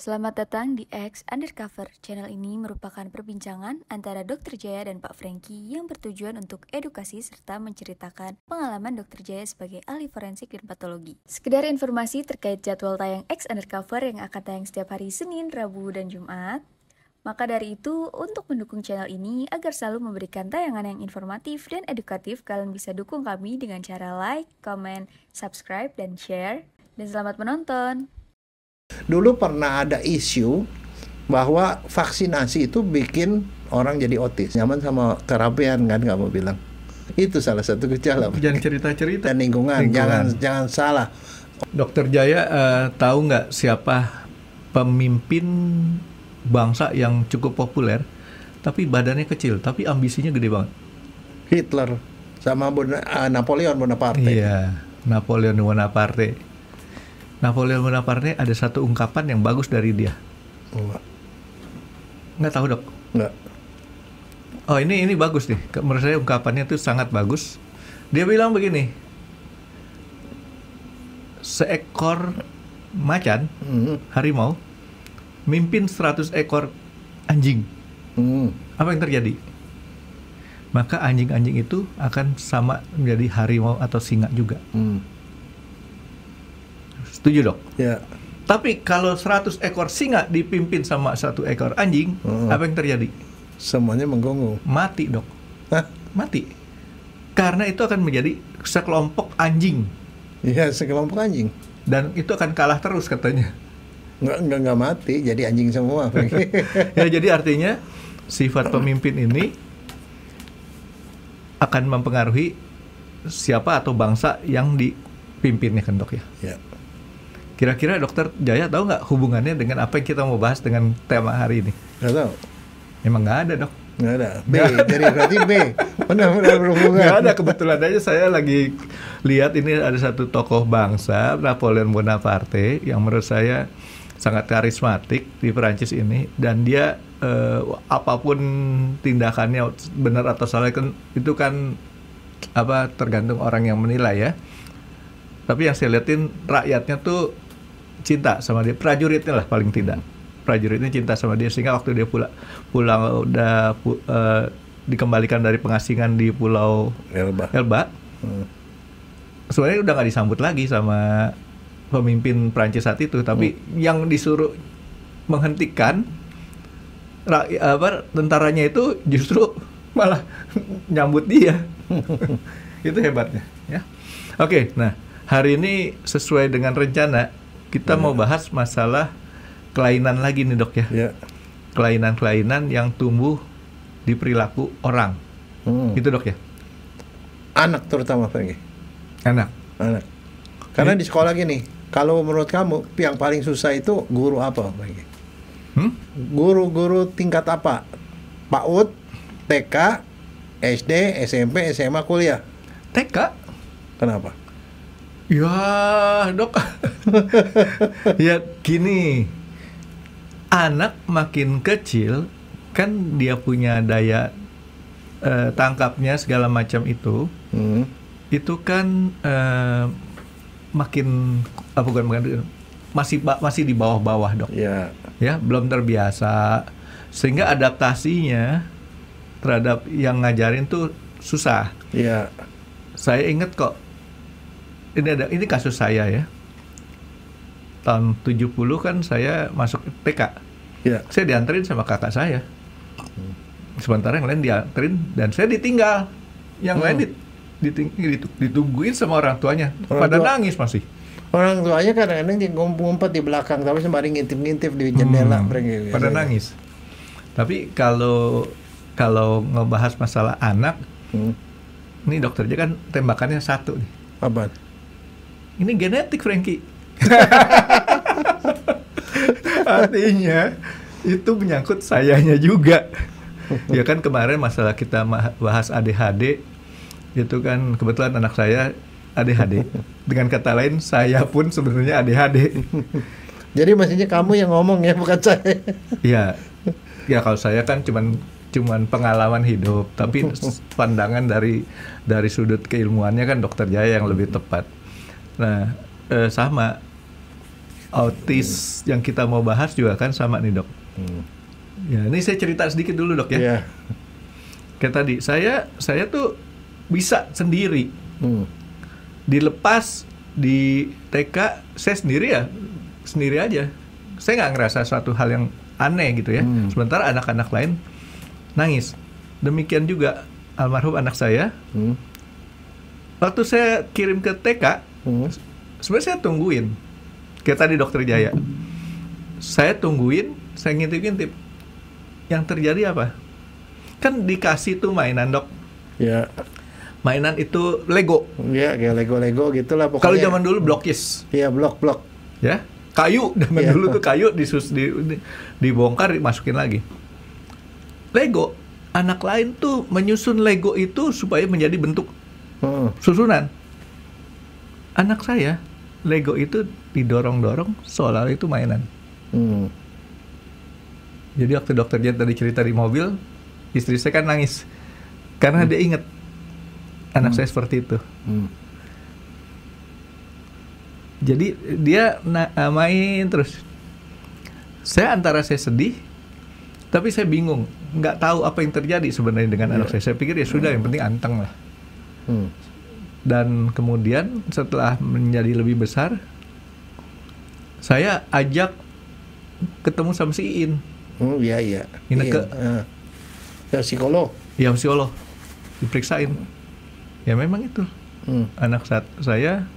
Selamat datang di X Undercover. Channel ini merupakan perbincangan antara Dr. Jaya dan Pak Franky yang bertujuan untuk edukasi serta menceritakan pengalaman Dr. Jaya sebagai ahli forensik dan patologi. Sekedar informasi terkait jadwal tayang X Undercover yang akan tayang setiap hari Senin, Rabu, dan Jumat. Maka dari itu, untuk mendukung channel ini agar selalu memberikan tayangan yang informatif dan edukatif, kalian bisa dukung kami dengan cara like, comment, subscribe, dan share. Dan selamat menonton! Dulu pernah ada isu bahwa vaksinasi itu bikin orang jadi otis. Nyaman sama kerapian kan kamu bilang. Itu salah satu gejala. Jangan cerita-cerita. Dan lingkungan. Jangan salah. Dokter Jaya tahu nggak siapa pemimpin bangsa yang cukup populer, tapi badannya kecil, tapi ambisinya gede banget? Hitler sama Napoleon Bonaparte. Iya, Napoleon Bonaparte. Napoleon Bonaparte ada satu ungkapan yang bagus dari dia. Nggak tahu, Dok? Nggak. Oh, ini bagus nih. Menurut saya ungkapannya itu sangat bagus. Dia bilang begini, seekor macan, harimau, mimpin 100 ekor anjing. Apa yang terjadi? Maka anjing-anjing itu akan sama menjadi harimau atau singa juga. Setuju, Dok? Ya. Tapi kalau 100 ekor singa dipimpin sama 1 ekor anjing, apa yang terjadi? Semuanya menggonggong. Mati, Dok. Hah? Mati. Karena itu akan menjadi sekelompok anjing. Iya, sekelompok anjing. Dan itu akan kalah terus katanya. Nggak mati, jadi anjing semua. Ya, jadi artinya sifat pemimpin ini akan mempengaruhi siapa atau bangsa yang dipimpinnya kan, Dok ya? Ya. Kira-kira Dokter Jaya tahu nggak hubungannya dengan apa yang kita mau bahas dengan tema hari ini? Nggak tahu. Emang nggak ada, Dok? Nggak ada. Jadi berarti B. Benar-benar berhubungan. Nggak ada, kebetulan aja saya lagi lihat ini ada satu tokoh bangsa, Napoleon Bonaparte, yang menurut saya sangat karismatik di Perancis ini, dan dia apapun tindakannya benar atau salah kan itu kan tergantung orang yang menilai ya. Tapi yang saya liatin rakyatnya tuh cinta sama dia, prajuritnya lah paling tidak. Prajuritnya cinta sama dia sehingga waktu dia pulang dikembalikan dari pengasingan di Pulau Elba. Sebenarnya udah nggak disambut lagi sama pemimpin Prancis saat itu, tapi yang disuruh menghentikan tentaranya itu justru malah nyambut dia. Itu hebatnya ya. Oke, nah hari ini sesuai dengan rencana kita mau bahas masalah kelainan lagi nih, Dok ya. Kelainan-kelainan yang tumbuh di perilaku orang. Gitu, Dok ya. Anak terutama, Franky. Anak. Karena di sekolah gini, kalau menurut kamu yang paling susah itu guru apa, Franky? Guru-guru tingkat apa? PAUD, TK, SD, SMP, SMA, kuliah? TK. Kenapa? Ya, Dok. Ya gini, anak makin kecil kan dia punya daya tangkapnya segala macam itu kan masih di bawah-bawah, Dok. Ya, belum terbiasa sehingga adaptasinya terhadap yang ngajarin tuh susah. Saya ingat kok, ini kasus saya ya. Tahun 70 kan saya masuk TK. Saya dianterin sama kakak saya. Sementara yang lain dianterin dan saya ditinggal. Yang lain ditungguin sama orang tuanya. Pada nangis masih. Orang tuanya kadang-kadang ngumpet di belakang tapi sembari ngintip-ngintip di jendela. Pada nangis. Tapi kalau ngebahas masalah anak, ini dokternya kan tembakannya satu nih. Apa? Ini genetik, Franky. Artinya itu menyangkut sayanya juga. Ya kan kemarin masalah kita bahas ADHD, itu kan kebetulan anak saya ADHD. Dengan kata lain, saya pun sebenarnya ADHD. Jadi maksudnya kamu yang ngomong ya, bukan saya. Ya kalau saya kan cuman pengalaman hidup, tapi pandangan dari sudut keilmuannya kan Dokter Jaya yang lebih tepat. Nah, sama autis yang kita mau bahas juga kan sama nih dok. Ya, ini saya cerita sedikit dulu dok ya. Kayak tadi, saya tuh bisa sendiri. Dilepas di TK, saya sendiri aja. Saya nggak ngerasa suatu hal yang aneh gitu ya. Sementara anak-anak lain nangis. Demikian juga almarhum anak saya. Waktu saya kirim ke TK, sebenarnya saya tungguin. Kayak tadi dokter Jaya. Saya tungguin, saya ngintip-ngintip. Yang terjadi apa? Kan dikasih tuh mainan dok. Ya. Mainan itu Lego. Ya, kayak Lego gitulah pokoknya. Kalau zaman dulu blokis. Iya, blok. Ya, kayu. Zaman dulu tuh kayu dibongkar, dimasukin lagi. Lego. Anak lain tuh menyusun Lego itu supaya menjadi bentuk susunan. Anak saya, Lego itu didorong-dorong seolah itu mainan. Jadi waktu dokter Jen tadi cerita di mobil, istri saya kan nangis karena dia ingat anak saya seperti itu. Jadi dia main terus. Saya sedih, tapi saya bingung, nggak tahu apa yang terjadi sebenarnya dengan anak saya. Saya pikir ya sudah, yang penting anteng lah. Dan kemudian setelah menjadi lebih besar, saya ajak ketemu sama si Iin. Iya. Ineke. Ya psikolog. Ya psikolog. Diperiksain. Ya memang itu. Anak saya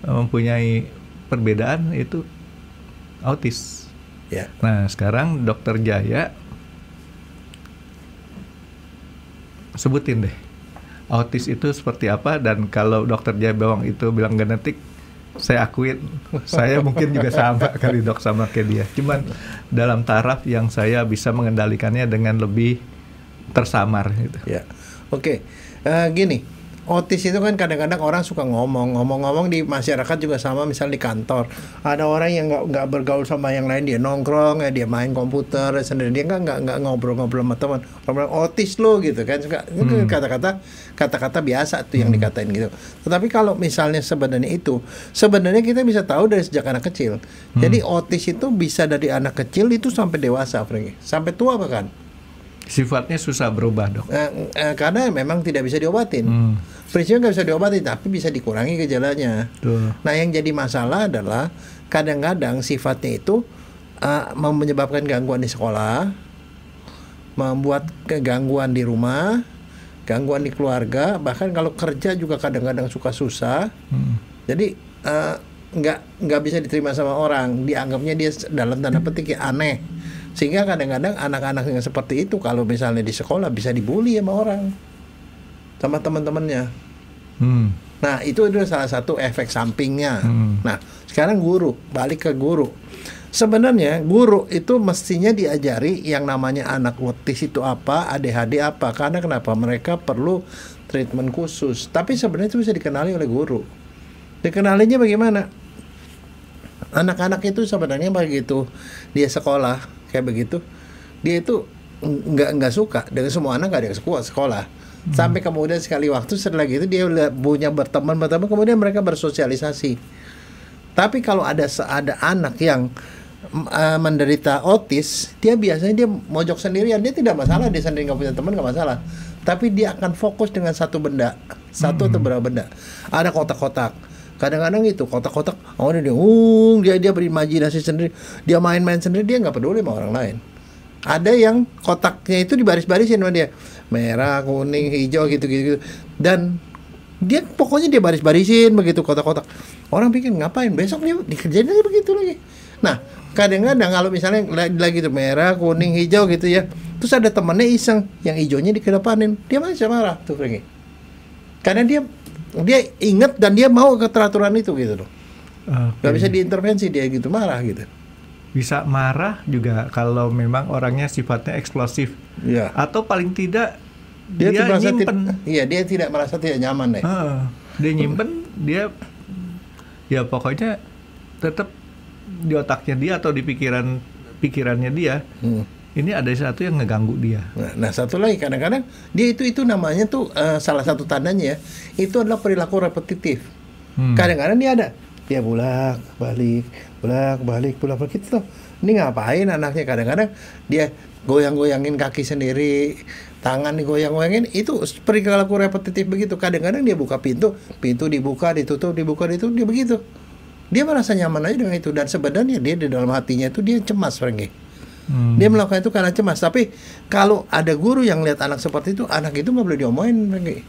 mempunyai perbedaan, itu autis. Ya. Nah sekarang dokter Jaya sebutin deh autis itu seperti apa, dan kalau dokter Jaya Bawang itu bilang genetik, saya akuin saya mungkin juga sama kali dok, sama kayak dia, cuman dalam taraf yang saya bisa mengendalikannya dengan lebih tersamar gitu. Ya, oke. Gini, autis itu kan kadang-kadang orang suka ngomong di masyarakat juga sama, misal di kantor ada orang yang nggak bergaul sama yang lain, dia nongkrong ya, dia main komputer sendiri, dia nggak ngobrol-ngobrol sama teman, orang autis lo gitu kan, suka kata-kata biasa tuh yang dikatain gitu. Tetapi kalau misalnya sebenarnya kita bisa tahu dari sejak anak kecil. Jadi autis itu bisa dari anak kecil itu sampai dewasa, Franky, sampai tua bahkan. Sifatnya susah berubah dok. Karena memang tidak bisa diobatin. Prinsipnya nggak bisa diobatin, tapi bisa dikurangi gejalanya. Nah yang jadi masalah adalah kadang-kadang sifatnya itu menyebabkan gangguan di sekolah, membuat kegangguan di rumah, gangguan di keluarga, bahkan kalau kerja juga kadang-kadang suka susah. Jadi nggak bisa diterima sama orang, dianggapnya dia dalam tanda petik aneh. Sehingga kadang-kadang anak-anak yang seperti itu kalau misalnya di sekolah bisa dibully sama orang, sama teman-temannya. Nah itu adalah salah satu efek sampingnya. Nah sekarang balik ke guru. Sebenarnya guru itu mestinya diajari yang namanya anak autis itu apa, ADHD apa. Karena kenapa? Mereka perlu treatment khusus. Tapi sebenarnya itu bisa dikenali oleh guru. Dikenalinya bagaimana? Anak-anak itu sebenarnya begitu dia sekolah kayak begitu, dia itu nggak suka dengan semua anak, nggak ada yang suka sekolah. Sampai kemudian sekali waktu setelah gitu dia punya berteman, kemudian mereka bersosialisasi. Tapi kalau ada anak yang menderita autis, dia biasanya dia mojok sendirian, dia tidak masalah, dia sendiri nggak punya teman nggak masalah. Tapi dia akan fokus dengan satu benda, atau beberapa benda. Ada kotak-kotak. Kadang-kadang itu kotak-kotak, dia berimajinasi sendiri, dia main-main sendiri, dia nggak peduli sama orang lain. Ada yang kotaknya itu dibaris-barisin sama dia, merah, kuning, hijau gitu. Dan dia pokoknya dia baris-barisin begitu kotak-kotak. Orang pikir ngapain? Besok dia dikerjain lagi begitu lagi. Nah, kadang-kadang kalau misalnya lagi tuh merah, kuning, hijau gitu ya, terus ada temannya iseng yang hijaunya dikedepanin, dia masih marah tuh Franky. Karena dia ingat dan dia mau keteraturan itu gitu loh. Gak bisa diintervensi, dia gitu marah gitu. Bisa marah juga kalau memang orangnya sifatnya eksplosif. Ya. Atau paling tidak dia nyimpen. Dia tidak merasa tidak nyaman deh. Dia nyimpen, dia ya pokoknya tetap di otaknya dia atau di pikirannya dia. Ini ada satu yang ngeganggu dia. Nah satu lagi kadang-kadang dia itu namanya tuh salah satu tandanya ya, itu adalah perilaku repetitif. Kadang-kadang dia ada dia bolak balik gitu. Ini ngapain anaknya? Kadang-kadang dia goyang-goyangin kaki sendiri, tangan digoyang-goyangin, itu perilaku repetitif begitu. Kadang-kadang dia buka pintu dibuka, ditutup, dia begitu. Dia merasa nyaman aja dengan itu, dan sebenarnya dia di dalam hatinya itu dia cemas, Franky. Dia melakukan itu karena cemas. Tapi kalau ada guru yang lihat anak seperti itu, anak itu nggak boleh diomongin, Franky.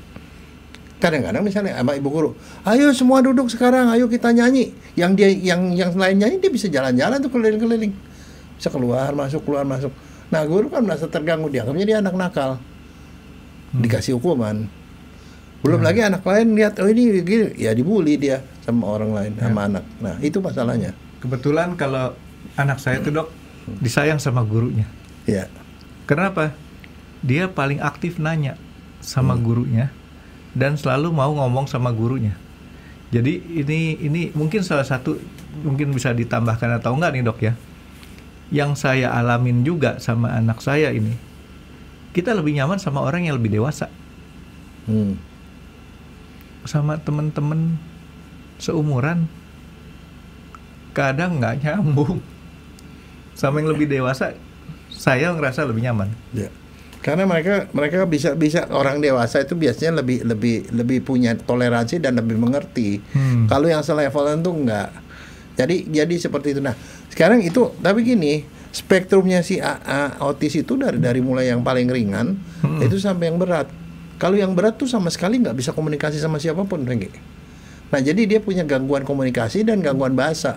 Kadang-kadang misalnya sama ibu guru, ayo semua duduk sekarang, ayo kita nyanyi. Yang lain nyanyi, dia bisa jalan-jalan tuh keliling-keliling, bisa keluar masuk. Nah guru kan merasa terganggu, dianggapnya dia anak nakal, dikasih hukuman. Belum lagi anak lain lihat, oh ini gini, ya dibully dia sama orang lain, sama anak. Nah itu masalahnya. Kebetulan kalau anak saya tuh dok disayang sama gurunya. Ya. Kenapa? Dia paling aktif nanya sama gurunya dan selalu mau ngomong sama gurunya. Jadi ini mungkin salah satu, mungkin bisa ditambahkan atau enggak nih dok ya, yang saya alamin juga sama anak saya ini. Kita lebih nyaman sama orang yang lebih dewasa. Sama teman-teman seumuran kadang nggak nyambung. Sama yang lebih dewasa saya ngerasa lebih nyaman. Ya. Karena mereka bisa orang dewasa itu biasanya lebih punya toleransi dan lebih mengerti. Kalau yang selevelan tuh enggak. Jadi seperti itu. Nah, sekarang itu tapi gini, spektrumnya si autis itu dari mulai yang paling ringan itu sampai yang berat. Kalau yang berat tuh sama sekali nggak bisa komunikasi sama siapapun, Franky. Nah, jadi dia punya gangguan komunikasi dan gangguan bahasa.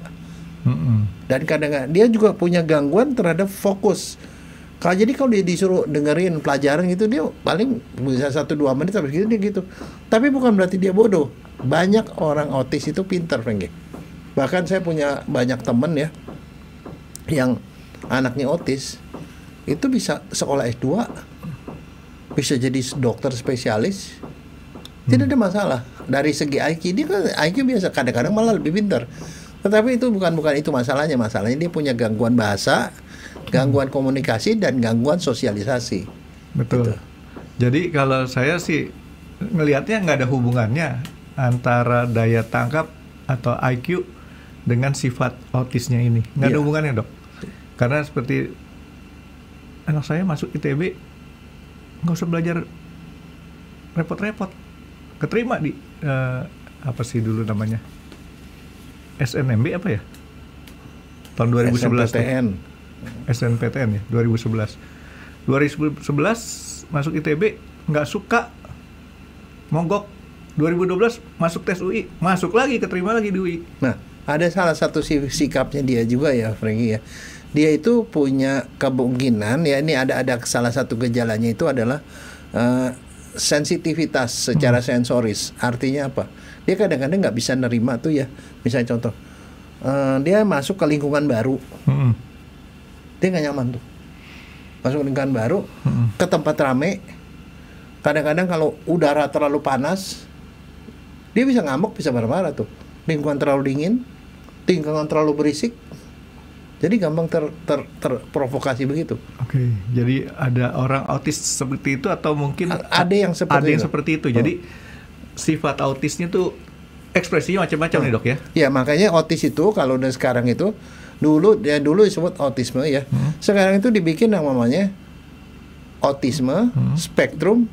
Dan kadang-kadang dia juga punya gangguan terhadap fokus. Jadi kalau dia disuruh dengerin pelajaran gitu, dia paling bisa 1-2 menit sampai gitu dia gitu. Tapi bukan berarti dia bodoh. Banyak orang autis itu pintar, Franky. Bahkan saya punya banyak teman ya yang anaknya autis, itu bisa sekolah S2, bisa jadi dokter spesialis, tidak ada masalah. Dari segi IQ, dia kan IQ biasa, kadang-kadang malah lebih pintar. Tetapi itu bukan itu masalahnya. Masalahnya dia punya gangguan bahasa, gangguan komunikasi, dan gangguan sosialisasi. Betul. Gitu. Jadi kalau saya sih ngelihatnya nggak ada hubungannya antara daya tangkap atau IQ dengan sifat autisnya ini. Nggak ada hubungannya dok. Karena seperti anak saya masuk ITB, nggak usah belajar repot-repot, keterima di apa sih dulu namanya, SNMB apa ya, tahun 2011 SNPTN ya, 2011 masuk ITB, nggak suka, mogok. 2012 masuk tes UI, masuk lagi, keterima lagi di UI. Nah, ada salah satu sikapnya dia juga ya, Franky ya. Dia itu punya kemungkinan ya, ini ada salah satu gejalanya itu adalah sensitivitas secara sensoris. Artinya apa? Dia kadang-kadang nggak bisa nerima tuh ya. Misalnya contoh, dia masuk ke lingkungan baru, dia nggak nyaman tuh. Masuk ke lingkungan baru, ke tempat rame. Kadang-kadang kalau udara terlalu panas, dia bisa ngamuk, bisa marah-marah tuh. Lingkungan terlalu dingin, lingkungan terlalu berisik, jadi gampang terprovokasi begitu. Oke, jadi ada orang autis seperti itu atau mungkin ada yang seperti itu. Jadi sifat autisnya tuh ekspresinya macam-macam nih dok ya? Ya makanya autis itu kalau udah sekarang itu dulu disebut autisme ya. Sekarang itu dibikin yang namanya autisme spektrum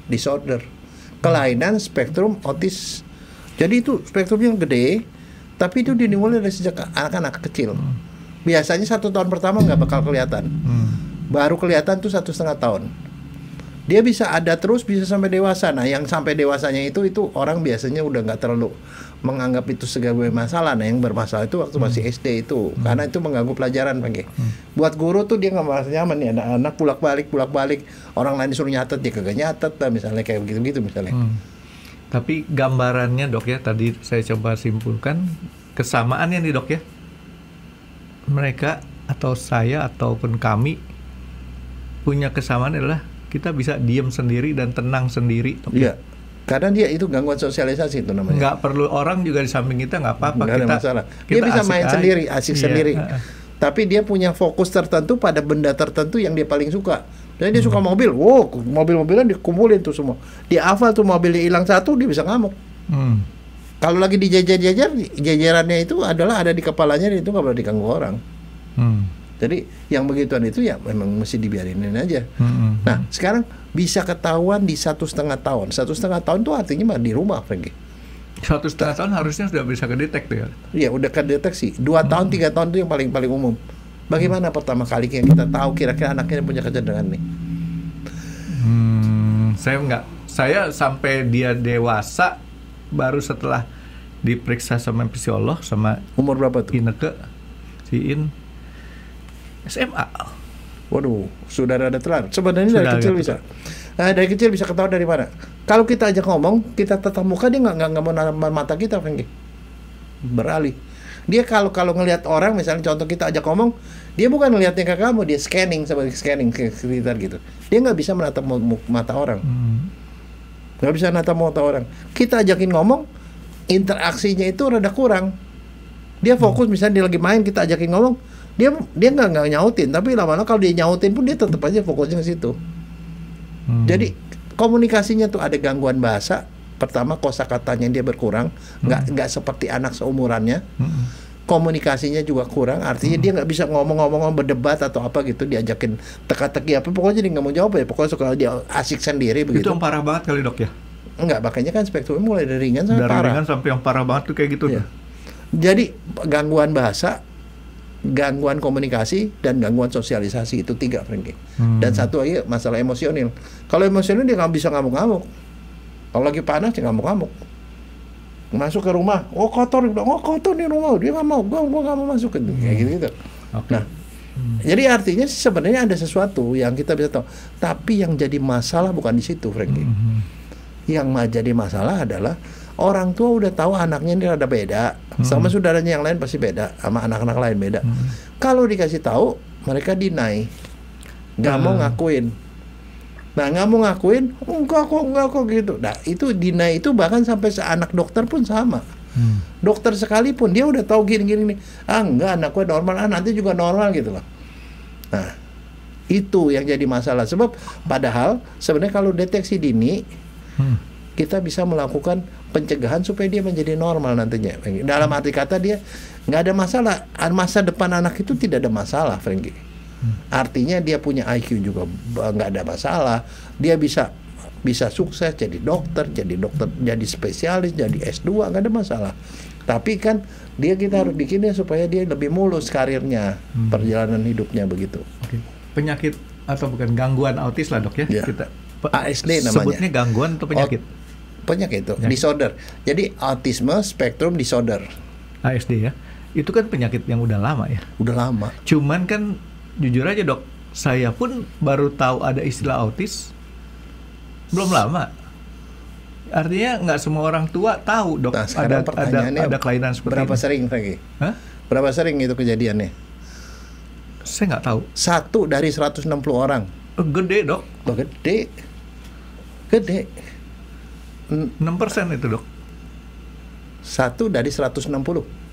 disorder, kelainan spektrum autis. Jadi itu spektrumnya gede, tapi itu dimulai dari sejak anak-anak kecil. Biasanya 1 tahun pertama nggak bakal kelihatan, baru kelihatan tuh 1,5 tahun. Dia bisa ada terus, bisa sampai dewasa. Nah, yang sampai dewasanya itu orang biasanya udah nggak terlalu menganggap itu sebagai masalah. Nah, yang bermasalah itu waktu masih SD itu, karena itu mengganggu pelajaran, Pak. Buat guru tuh dia nggak merasa nyaman nih, anak-anak bolak-balik. Orang lain disuruh nyatet, dia kagak nyatet, misalnya kayak begitu misalnya. Tapi gambarannya dok ya, tadi saya coba simpulkan kesamaannya nih dok ya. Mereka atau saya ataupun kami punya kesamaan adalah kita bisa diam sendiri dan tenang sendiri. Iya, karena dia itu gangguan sosialisasi itu namanya. Nggak perlu orang juga di samping kita, nggak apa-apa. Nggak ada masalah. Dia bisa main sendiri, asik sendiri. Tapi dia punya fokus tertentu pada benda tertentu yang dia paling suka. Dan dia suka mobil, mobil-mobilan dikumpulin tuh semua. Dia hafal tuh mobilnya hilang satu, dia bisa ngamuk. Kalau lagi dijajar-jajar, jajarannya itu adalah ada di kepalanya dan itu nggak boleh diganggu orang. Jadi yang begituan itu ya memang mesti dibiarinin aja. Nah sekarang bisa ketahuan di 1,5 tahun. 1,5 tahun itu artinya di rumah, Franky. 1,5 tahun harusnya sudah bisa kedetek ya? Iya udah kedeteksi. 2 tahun, 3 tahun itu yang paling umum. Bagaimana pertama kali yang kita tahu kira-kira anaknya punya kecenderungan nih? Saya sampai dia dewasa baru setelah diperiksa sama psikolog sama umur berapa tuh? Ineke, Siin SMA. Waduh, sudah ada telan. Sebenarnya dari kecil bisa. Nah, dari kecil bisa ketahuan dari mana? Kalau kita ajak ngomong, kita tatap muka dia nggak mau nambah mata kita, Franky. Beralih. Dia kalau ngelihat orang, misalnya contoh kita ajak ngomong, dia bukan ngelihatnya ke kamu, dia scanning scanning ke sekitar gitu. Dia nggak bisa menatap mata orang. Nggak bisa menatap mata orang. Kita ajakin ngomong, interaksinya itu rada kurang. Dia fokus, misalnya dia lagi main, kita ajakin ngomong, dia nggak nyautin, tapi lama-lama kalau dia nyautin pun dia tetap aja fokusnya ke situ. Jadi komunikasinya tuh ada gangguan bahasa. Pertama kosakatanya dia berkurang, nggak seperti anak seumurannya. Komunikasinya juga kurang, artinya dia nggak bisa ngomong-ngomong berdebat atau apa gitu, diajakin teka-teki apa, pokoknya dia nggak mau jawab ya, pokoknya suka dia asik sendiri begitu. Itu yang parah banget kali dok ya? Enggak, makanya kan spektrumnya mulai dari ringan sampai parah. Dari ringan sampai yang parah banget tuh kayak gitu. Ya. Jadi gangguan bahasa, gangguan komunikasi, dan gangguan sosialisasi itu 3, Franky. Dan satu lagi masalah emosional. Kalau emosional dia nggak bisa ngamuk-ngamuk. Kalau lagi panas dia ngamuk-ngamuk. Masuk ke rumah, oh kotor nih rumah, dia nggak mau, gua nggak mau masuk kayak gitu. Okay. Nah, jadi artinya sebenarnya ada sesuatu yang kita bisa tahu. Tapi yang jadi masalah bukan di situ, Franky. Yang jadi masalah adalah orang tua udah tahu anaknya ini rada beda, sama saudaranya yang lain pasti beda, sama anak-anak lain beda. Kalau dikasih tahu, mereka deny, nggak mau ngakuin. Nah, nggak mau ngakuin, enggak kok gitu. Nah, itu deny itu bahkan sampai anak dokter pun sama. Dokter sekalipun dia udah tahu gini-gini nih. Enggak, anak gue normal, nanti juga normal gitu loh. Nah, itu yang jadi masalah. Sebab padahal sebenarnya kalau deteksi dini, kita bisa melakukan pencegahan supaya dia menjadi normal nantinya. Dalam arti kata dia nggak ada masalah. Masa depan anak itu tidak ada masalah, Franky. Artinya dia punya IQ juga nggak ada masalah. Dia bisa sukses jadi dokter, jadi spesialis, jadi S2, nggak ada masalah. Tapi kan kita harus bikinnya supaya dia lebih mulus karirnya, perjalanan hidupnya begitu. Okay. Penyakit atau bukan gangguan autis lah dok ya? Kita ASD namanya. Sebutnya gangguan atau penyakit? Penyakit itu, disorder. Jadi autism spectrum disorder. ASD ya. Itu kan penyakit yang udah lama ya. Udah lama. Cuman kan jujur aja dok, saya pun baru tahu ada istilah autis belum lama. Artinya nggak semua orang tua tahu dok. Nah, ada kelainan seperti berapa ini. Sering Franky? Berapa sering itu kejadiannya? Saya nggak tahu. 1 dari 160 orang. Gede dok. Gede. 6% itu dok. 1 dari 160.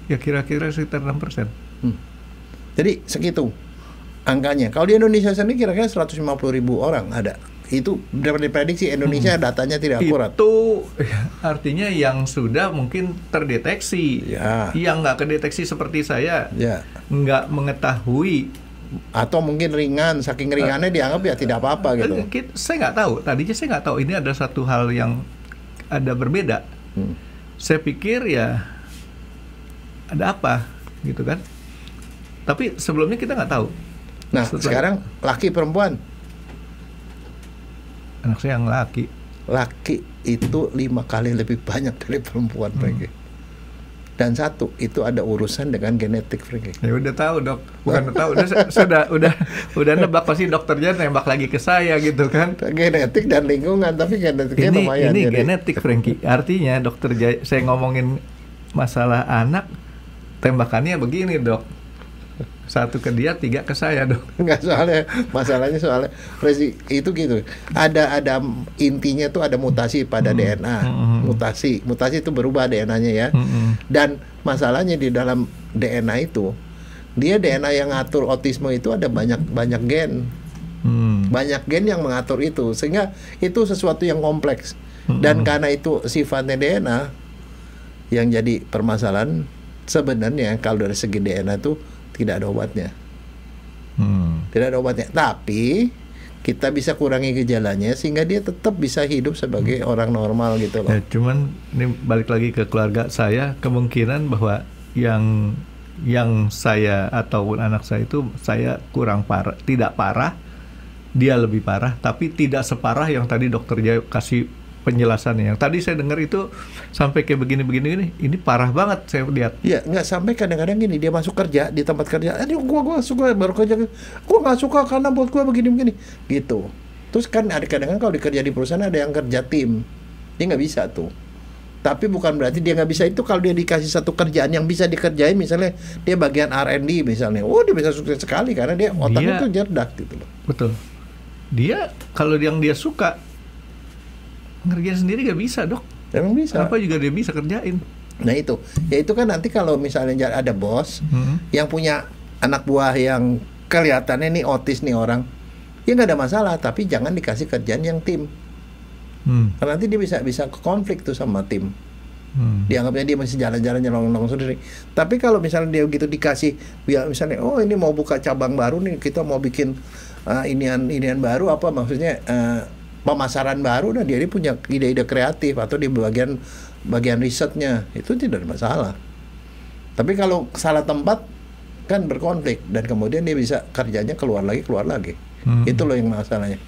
Ya kira-kira sekitar 6%. Jadi segitu angkanya. Kalau di Indonesia sendiri kira-kira 150.000 orang ada. Itu dapat diprediksi Indonesia datanya tidak akurat. Itu artinya yang sudah mungkin terdeteksi. Ya. Yang nggak kedeteksi seperti saya. Ya. Nggak mengetahui. Atau mungkin ringan, saking ringannya dianggap ya tidak apa-apa gitu. Saya nggak tahu. Tadinya saya nggak tahu. Ini ada satu hal yang ada berbeda. Saya pikir ya ada apa gitu kan. Tapi sebelumnya kita nggak tahu. Nah, sekarang laki perempuan? Anak saya yang laki. Laki itu 5 kali lebih banyak dari perempuan, Franky. Dan 1 itu ada urusan dengan genetik, Franky. Ya udah tahu dok, bukan tahu. Udah nebak pasti dokternya nembak lagi ke saya gitu kan. Genetik dan lingkungan, tapi genetiknya lumayan. Ini genetik, Franky. Artinya dokter Jaya, saya ngomongin masalah anak, tembakannya begini dok. 1 ke dia, 3 ke saya dok. Enggak, masalahnya itu gitu. Ada intinya tuh ada mutasi pada DNA. Mutasi itu berubah DNA-nya ya. Dan masalahnya di dalam DNA itu, dia DNA yang ngatur autisme itu ada banyak gen. Banyak gen yang mengatur itu, sehingga itu sesuatu yang kompleks. Dan karena itu sifatnya DNA, yang jadi permasalahan sebenarnya kalau dari segi DNA itu tidak ada obatnya. Tidak ada obatnya. Tapi kita bisa kurangi gejalanya sehingga dia tetap bisa hidup sebagai orang normal gitu loh. Ya, cuman ini balik lagi ke keluarga saya, kemungkinan bahwa yang saya ataupun anak saya itu saya kurang parah, tidak parah, dia lebih parah, tapi tidak separah yang tadi dokter Jaya kasih penjelasannya. Yang tadi saya dengar itu sampai kayak begini, ini parah banget saya lihat. Iya, nggak sampai kadang-kadang gini, dia masuk kerja di tempat kerja, gua suka baru kerja, gua nggak suka karena buat gua begini gitu. Terus kan ada kadang-kadang kalau dikerja di perusahaan ada yang kerja tim, dia nggak bisa tuh. Tapi bukan berarti dia nggak bisa itu kalau dia dikasih satu kerjaan yang bisa dikerjain, misalnya dia bagian R&D misalnya, dia bisa sukses sekali karena dia otaknya tuh cerdas gitu loh. Betul. Dia kalau yang dia suka ngerjain sendiri nggak bisa, Dok. Emang bisa. Apa juga dia bisa kerjain. Nah itu kan nanti kalau misalnya ada bos yang punya anak buah yang kelihatannya nih otis nih orang, ya nggak ada masalah, tapi jangan dikasih kerjaan yang tim. Karena nanti dia bisa konflik tuh sama tim. Dianggapnya dia masih jalan-jalan nyelong-nyelong sendiri. Tapi kalau misalnya dia gitu dikasih, misalnya ini mau buka cabang baru nih, kita mau bikin inian baru, apa maksudnya pemasaran baru, dan dia punya ide-ide kreatif atau di bagian risetnya, itu tidak ada masalah. Tapi kalau salah tempat kan berkonflik, dan kemudian dia bisa kerjanya keluar lagi. Itu loh yang masalahnya.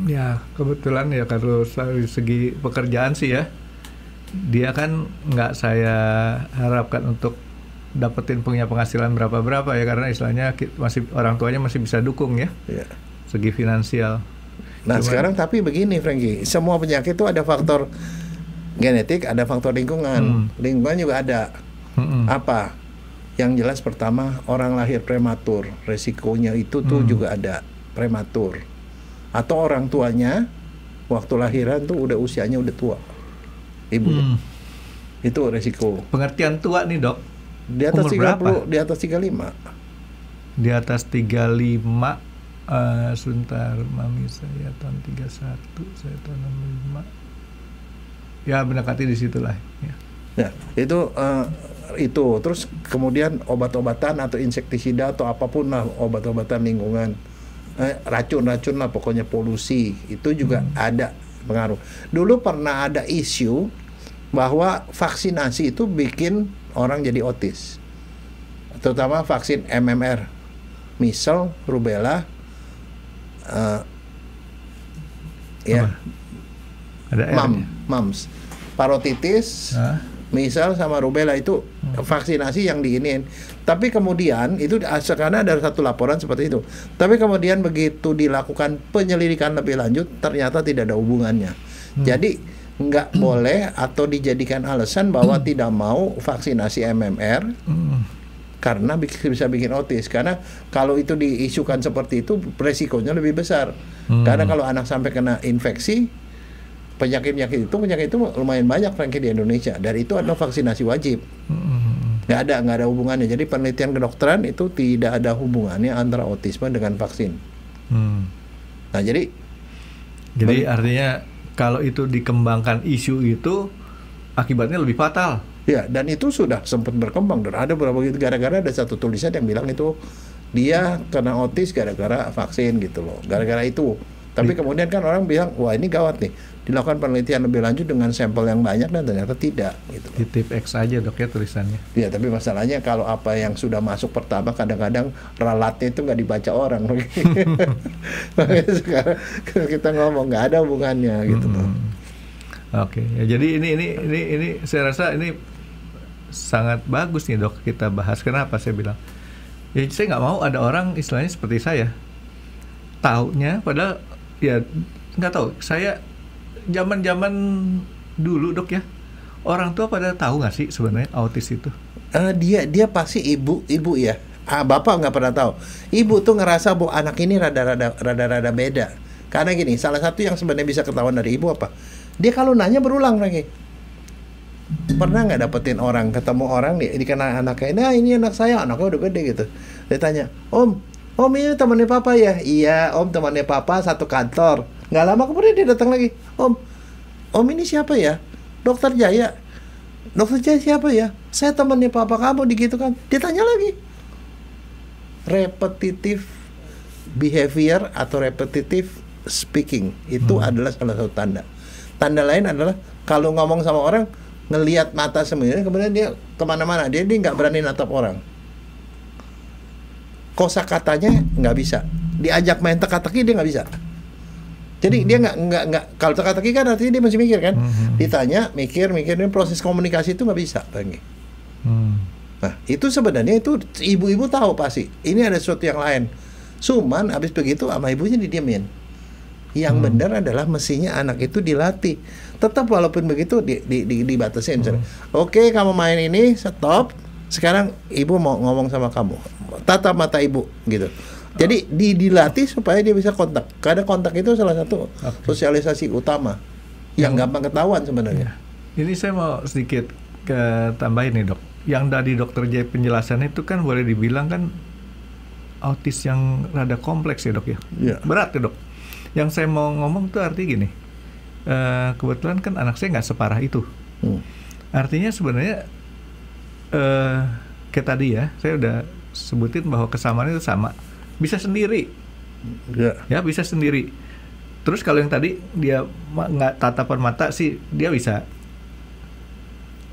Ya kebetulan ya kalau dari segi pekerjaan sih ya, dia kan nggak saya harapkan untuk dapetin punya penghasilan berapa ya, karena istilahnya masih orang tuanya masih bisa dukung ya, segi finansial. Nah sekarang tapi begini Frankie, semua penyakit itu ada faktor genetik, ada faktor lingkungan. Lingkungan juga ada. Apa? Yang jelas pertama, orang lahir prematur, resikonya itu tuh juga ada prematur. Atau orang tuanya waktu lahiran tuh usianya udah tua, ibunya. Itu resiko. Pengertian tua nih, Dok? Di atas 30, berapa? Di atas 35. Di atas 35. Sebentar, mami saya tahun 31, saya tahun 65. Ya mendekati di situlah. Ya, itu terus kemudian obat-obatan atau insektisida atau apapun lah, obat-obatan lingkungan, racun-racun lah, pokoknya polusi itu juga ada pengaruh. Dulu pernah ada isu bahwa vaksinasi itu bikin orang jadi otis, terutama vaksin MMR, measles, rubella, mumps, parotitis, measles sama rubella itu vaksinasi yang diinin. Tapi kemudian itu karena ada satu laporan seperti itu. Tapi kemudian begitu dilakukan penyelidikan lebih lanjut, ternyata tidak ada hubungannya. Jadi nggak boleh atau dijadikan alasan bahwa tidak mau vaksinasi MMR karena bisa bikin otis. Karena kalau itu diisukan seperti itu, resikonya lebih besar. Karena kalau anak sampai kena infeksi, penyakit itu lumayan banyak Frankie di Indonesia, dan itu adalah vaksinasi wajib. Nggak ada hubungannya. Jadi penelitian kedokteran itu tidak ada hubungannya antara autisme dengan vaksin. Nah jadi artinya kalau itu dikembangkan isu itu akibatnya lebih fatal. Ya, dan itu sudah sempat berkembang, dan ada beberapa gara-gara ada satu tulisan yang bilang itu dia kena autis gara-gara vaksin gitu loh, gara-gara itu. Tapi kemudian kan orang bilang, wah ini gawat nih, dilakukan penelitian lebih lanjut dengan sampel yang banyak, dan ternyata tidak gitu. Di tip X aja Dok ya tulisannya. Ya, tapi masalahnya kalau apa yang sudah masuk pertama kadang-kadang ralatnya itu nggak dibaca orang. Makanya sekarang kita ngomong nggak ada hubungannya gitu loh. Oke, ya, jadi ini saya rasa ini sangat bagus nih Dok kita bahas. Kenapa saya bilang? Ya saya nggak mau ada orang istilahnya seperti saya taunya, padahal ya nggak tahu. Saya zaman dulu Dok ya, orang tua pada tahu nggak sih sebenarnya autis itu? Dia pasti ibu ya. Bapak nggak pernah tahu. Ibu tuh ngerasa bahwa anak ini rada beda. Karena gini, salah satu yang sebenarnya bisa ketahuan dari ibu apa? Dia kalau nanya berulang lagi. Pernah nggak dapetin orang, ketemu orang dikenal anaknya, nah ini anak saya, anaknya udah gede gitu. Dia tanya, Om ini temannya papa ya? Iya om, temannya papa satu kantor. Nggak lama kemudian dia datang lagi, Om ini siapa ya? Dokter Jaya siapa ya? Saya temannya papa kamu, gitu kan. Ditanya lagi. Repetitive behavior atau repetitive speaking itu adalah salah satu tanda. Tanda lain adalah kalau ngomong sama orang ngelihat mata sendiri, kemudian dia kemana-mana, dia nggak berani natap orang. Kosakatanya nggak bisa. Diajak main teka-teki dia nggak bisa. Jadi dia nggak kalau teka-teki kan artinya dia masih mikir kan. Ditanya mikir proses komunikasi itu nggak bisa lagi. Nah itu sebenarnya itu ibu-ibu tahu pasti ini ada sesuatu yang lain. Cuman abis begitu sama ibunya didiemin. Yang benar adalah mestinya anak itu dilatih. Tetap walaupun begitu dibatasin. Oke, kamu main ini stop. Sekarang ibu mau ngomong sama kamu. Tatap mata ibu gitu. Jadi dilatih supaya dia bisa kontak. Karena kontak itu salah satu sosialisasi utama yang gampang ketahuan sebenarnya. Ini saya mau sedikit tambahin nih dok. Yang dari dokter Jaya penjelasan itu kan boleh dibilang kan autis yang rada kompleks ya dok ya. Berat ya dok. Yang saya mau ngomong tuh artinya gini. Kebetulan kan anak saya nggak separah itu. Artinya sebenarnya kayak tadi ya, saya udah sebutin bahwa kesamaan itu sama. Bisa sendiri, ya bisa sendiri. Terus kalau yang tadi dia nggak tatapan mata sih dia bisa.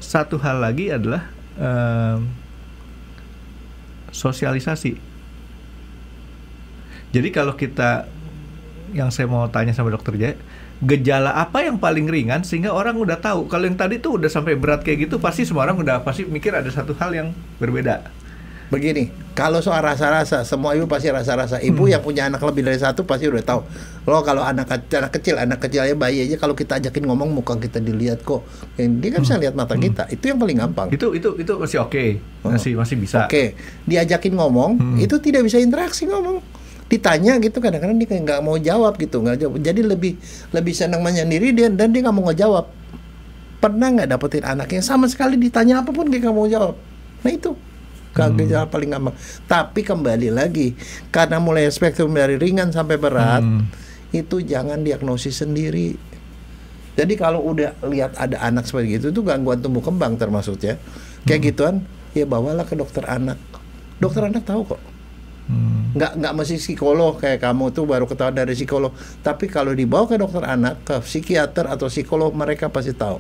Satu hal lagi adalah sosialisasi. Jadi kalau kita, yang saya mau tanya sama dokter Jaya, gejala apa yang paling ringan sehingga orang udah tahu. Kalau yang tadi tuh udah sampai berat kayak gitu, pasti semua orang udah pasti mikir ada satu hal yang berbeda. Begini, kalau soal rasa-rasa, semua ibu pasti rasa-rasa. Ibu yang punya anak lebih dari satu pasti udah tahu. Loh kalau anak kecil aja bayi aja, kalau kita ajakin ngomong muka kita dilihat kok. Dia kan bisa lihat mata kita. Itu yang paling gampang. Itu masih oke. Masih bisa. Oke. Diajakin ngomong, itu tidak bisa interaksi ngomong. Ditanya gitu kadang-kadang dia nggak mau jawab gitu, nggak jawab. Jadi lebih senang menyendiri dan dia nggak mau ngejawab. Pernah nggak dapetin anak yang sama sekali ditanya apapun dia nggak mau jawab? Nah itu gejala paling gampang. Tapi kembali lagi, karena mulai spektrum dari ringan sampai berat, itu jangan diagnosis sendiri. Jadi kalau udah lihat ada anak seperti itu, itu gangguan tumbuh kembang termasuk ya. Kayak gituan, ya bawalah ke dokter anak. Dokter anak tahu kok. Nggak mesti psikolog kayak kamu tuh baru ketahuan dari psikolog. Tapi kalau dibawa ke dokter anak, ke psikiater atau psikolog, mereka pasti tahu.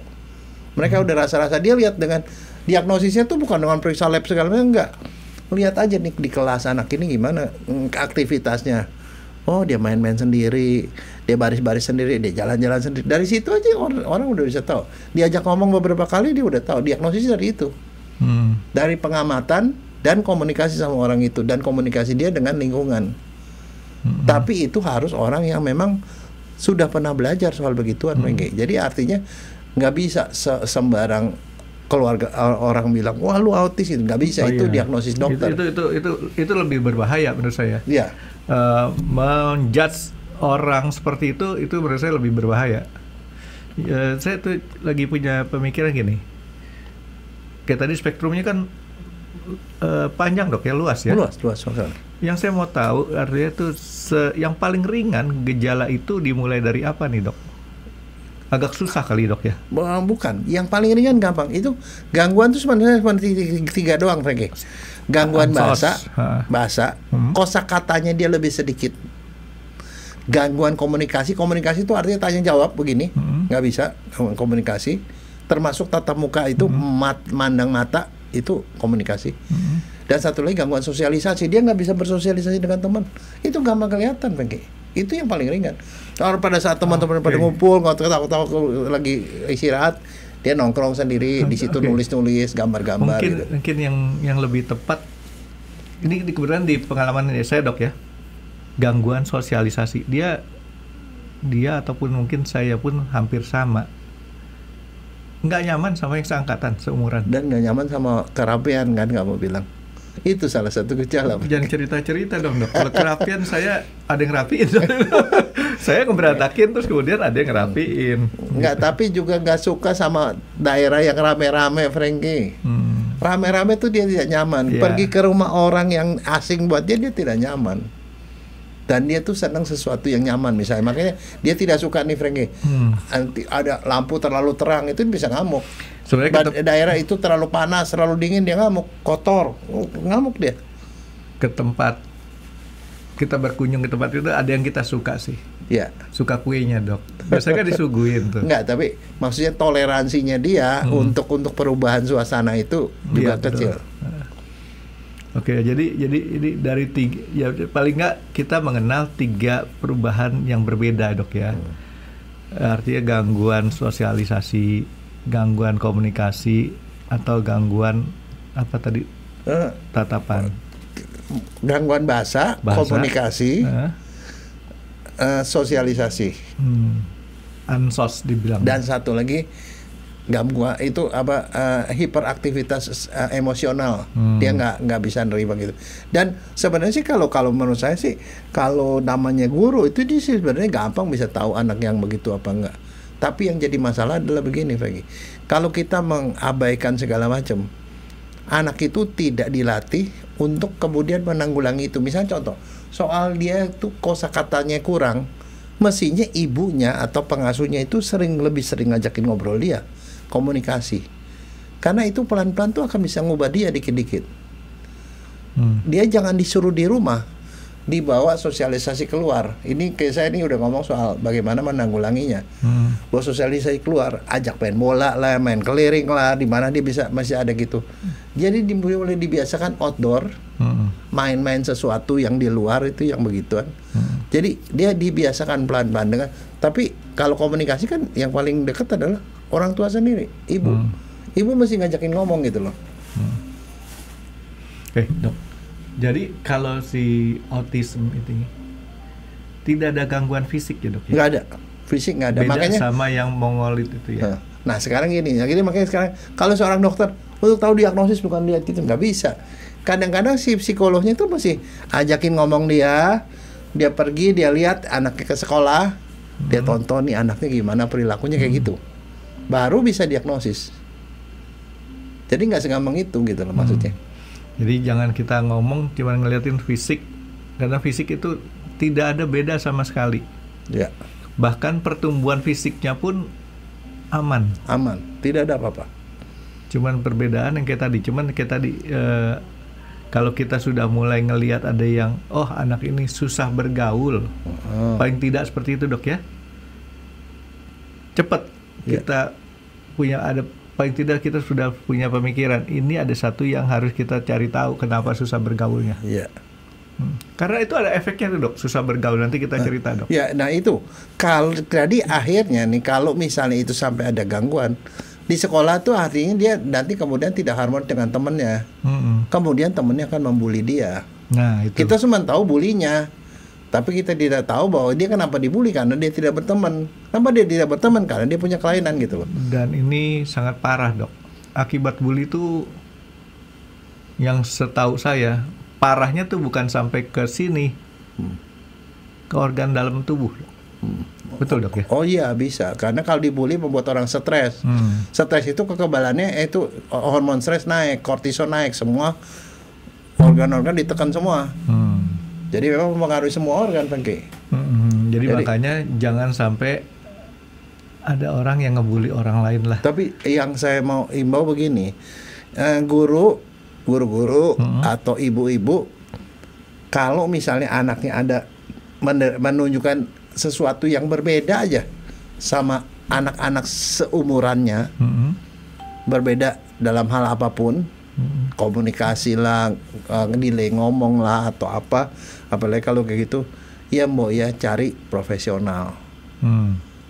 Mereka udah rasa-rasa, dia lihat dengan diagnosisnya tuh bukan dengan periksa lab segala macam, enggak. Lihat aja nih di kelas anak ini gimana aktivitasnya. Oh dia main-main sendiri, dia baris-baris sendiri, dia jalan-jalan sendiri. Dari situ aja orang udah bisa tahu. Diajak ngomong beberapa kali dia udah tahu. Diagnosisnya dari itu. Dari pengamatan dan komunikasi sama orang itu dan komunikasi dia dengan lingkungan. Tapi itu harus orang yang memang sudah pernah belajar soal begituan. Jadi artinya nggak bisa sembarang keluarga orang bilang wah lu autis, itu nggak bisa. Itu diagnosis dokter. Itu lebih berbahaya menurut saya. Iya. Menjudge orang seperti itu menurut saya lebih berbahaya. Saya tuh lagi punya pemikiran gini. Kayak tadi spektrumnya kan panjang dok ya, luas ya. Luas. Yang saya mau tahu artinya tuh yang paling ringan gejala itu dimulai dari apa nih dok? Agak susah kali dok ya? Bukan, yang paling ringan gampang. Itu gangguan tuh sebenarnya cuma tiga doang, Franky. Gangguan bahasa, kosakatanya dia lebih sedikit. Gangguan komunikasi itu artinya tanya jawab begini, nggak bisa komunikasi. Termasuk tatap muka itu, mandang mata itu komunikasi. Dan satu lagi gangguan sosialisasi, dia nggak bisa bersosialisasi dengan teman. Itu gampang kelihatan, Franky. Itu yang paling ringan. Kalau pada saat teman-teman pada ngumpul, ketawa-ketawa lagi istirahat, dia nongkrong sendiri di situ nulis-nulis, gambar-gambar. Mungkin yang lebih tepat, ini kebetulan di pengalaman saya dok ya, gangguan sosialisasi. Dia ataupun mungkin saya pun hampir sama. Nggak nyaman sama yang seangkatan, seumuran. Dan nggak nyaman sama kerapian kan kamu bilang. Itu salah satu gejala. Jangan cerita-cerita dong dok. Kalau kerapian saya ada yang rapiin. Saya ngeberantakin terus kemudian ada yang ngerapiin. Enggak, tapi juga nggak suka sama daerah yang rame-rame, Franky. Rame-rame tuh dia tidak nyaman. Pergi ke rumah orang yang asing buat dia tidak nyaman. Dan dia tuh senang sesuatu yang nyaman misalnya. Makanya dia tidak suka nih Frankie. Nanti ada lampu terlalu terang itu bisa ngamuk. Sebenarnya daerah itu terlalu panas, terlalu dingin dia ngamuk, kotor, ngamuk dia. Ke tempat kita berkunjung ke tempat itu ada yang kita suka sih. Ya. Suka kuenya dok. Biasanya kan disuguhin tuh. Enggak, tapi maksudnya toleransinya dia untuk perubahan suasana itu juga kecil. Oke, jadi ini dari tiga, ya paling nggak kita mengenal 3 perubahan yang berbeda dok ya. Artinya gangguan sosialisasi, gangguan komunikasi, atau gangguan apa tadi? Tatapan. Gangguan bahasa komunikasi, sosialisasi. Ansos dibilang. Dan satu lagi gangguan itu apa hiperaktivitas emosional. Dia nggak bisa nerima gitu. Dan sebenarnya sih kalau menurut saya sih kalau namanya guru itu dia sebenarnya gampang bisa tahu anak yang begitu apa enggak. Tapi yang jadi masalah adalah begini Frankie. Kalau kita mengabaikan segala macam, anak itu tidak dilatih untuk kemudian menanggulangi itu. Misalnya contoh, soal dia tuh kosakatanya kurang, mestinya ibunya atau pengasuhnya itu lebih sering ngajakin ngobrol dia, komunikasi. Karena itu pelan-pelan tuh akan bisa ngubah dia dikit-dikit. Dia jangan disuruh di rumah, dibawa sosialisasi keluar. Ini kayak saya ini udah ngomong soal bagaimana menanggulanginya. Bawa sosialisasi keluar, ajak main bola lah, main keliling lah, di mana dia bisa masih ada gitu. Jadi boleh dibiasakan outdoor, main-main sesuatu yang di luar itu yang begituan. Jadi dia dibiasakan pelan-pelan dengan. Tapi kalau komunikasi kan yang paling dekat adalah orang tua sendiri, ibu. Ibu mesti ngajakin ngomong gitu loh. Oke, dok. Jadi kalau si autism itu tidak ada gangguan fisik ya dok? Nggak ada, fisik nggak ada. Beda makanya sama yang mongolit itu ya. Nah sekarang gini, jadi makanya sekarang kalau seorang dokter untuk tahu diagnosis bukan lihat gitu, nggak bisa. Kadang-kadang si psikolognya itu masih ajakin ngomong dia pergi, dia lihat anaknya ke sekolah, dia tonton nih anaknya gimana perilakunya kayak gitu, baru bisa diagnosis. Jadi nggak segampang itu gitu loh maksudnya. Jadi jangan kita ngomong cuma ngeliatin fisik, karena fisik itu tidak ada beda sama sekali. Ya. Bahkan pertumbuhan fisiknya pun aman, tidak ada apa-apa. Cuman perbedaan yang kayak tadi, kalau kita sudah mulai ngelihat ada yang, oh anak ini susah bergaul, paling tidak seperti itu dok ya. Cepat kita punya paling tidak kita sudah punya pemikiran ini ada satu yang harus kita cari tahu kenapa susah bergaulnya. Iya. Karena itu ada efeknya tuh dok, susah bergaul, nanti kita cerita dok. Ya, nah itu kalau jadi akhirnya nih kalau misalnya itu sampai ada gangguan di sekolah tuh artinya dia nanti kemudian tidak harmonis dengan temannya. Kemudian temannya akan membuli dia. Nah itu. Kita cuma tahu bulinya, tapi kita tidak tahu bahwa dia kenapa dibully karena dia tidak berteman. Kenapa dia tidak berteman? Karena dia punya kelainan gitu loh. Dan ini sangat parah dok. Akibat bully itu yang setahu saya parahnya tuh bukan sampai ke sini, ke organ dalam tubuh. Betul dok ya? Oh iya bisa, karena kalau dibully membuat orang stres. Stres itu kekebalannya itu hormon stres naik, kortisol naik, semua organ-organ ditekan semua. Jadi memang mempengaruhi semua organ, Frankie. Jadi makanya jangan sampai ada orang yang ngebully orang lain lah. Tapi yang saya mau imbau begini, guru-guru atau ibu-ibu, kalau misalnya anaknya ada menunjukkan sesuatu yang berbeda aja sama anak-anak seumurannya, berbeda dalam hal apapun, komunikasi lah, nilai ngomong lah atau apa, apalagi kalau kayak gitu, ya mbok ya cari profesional,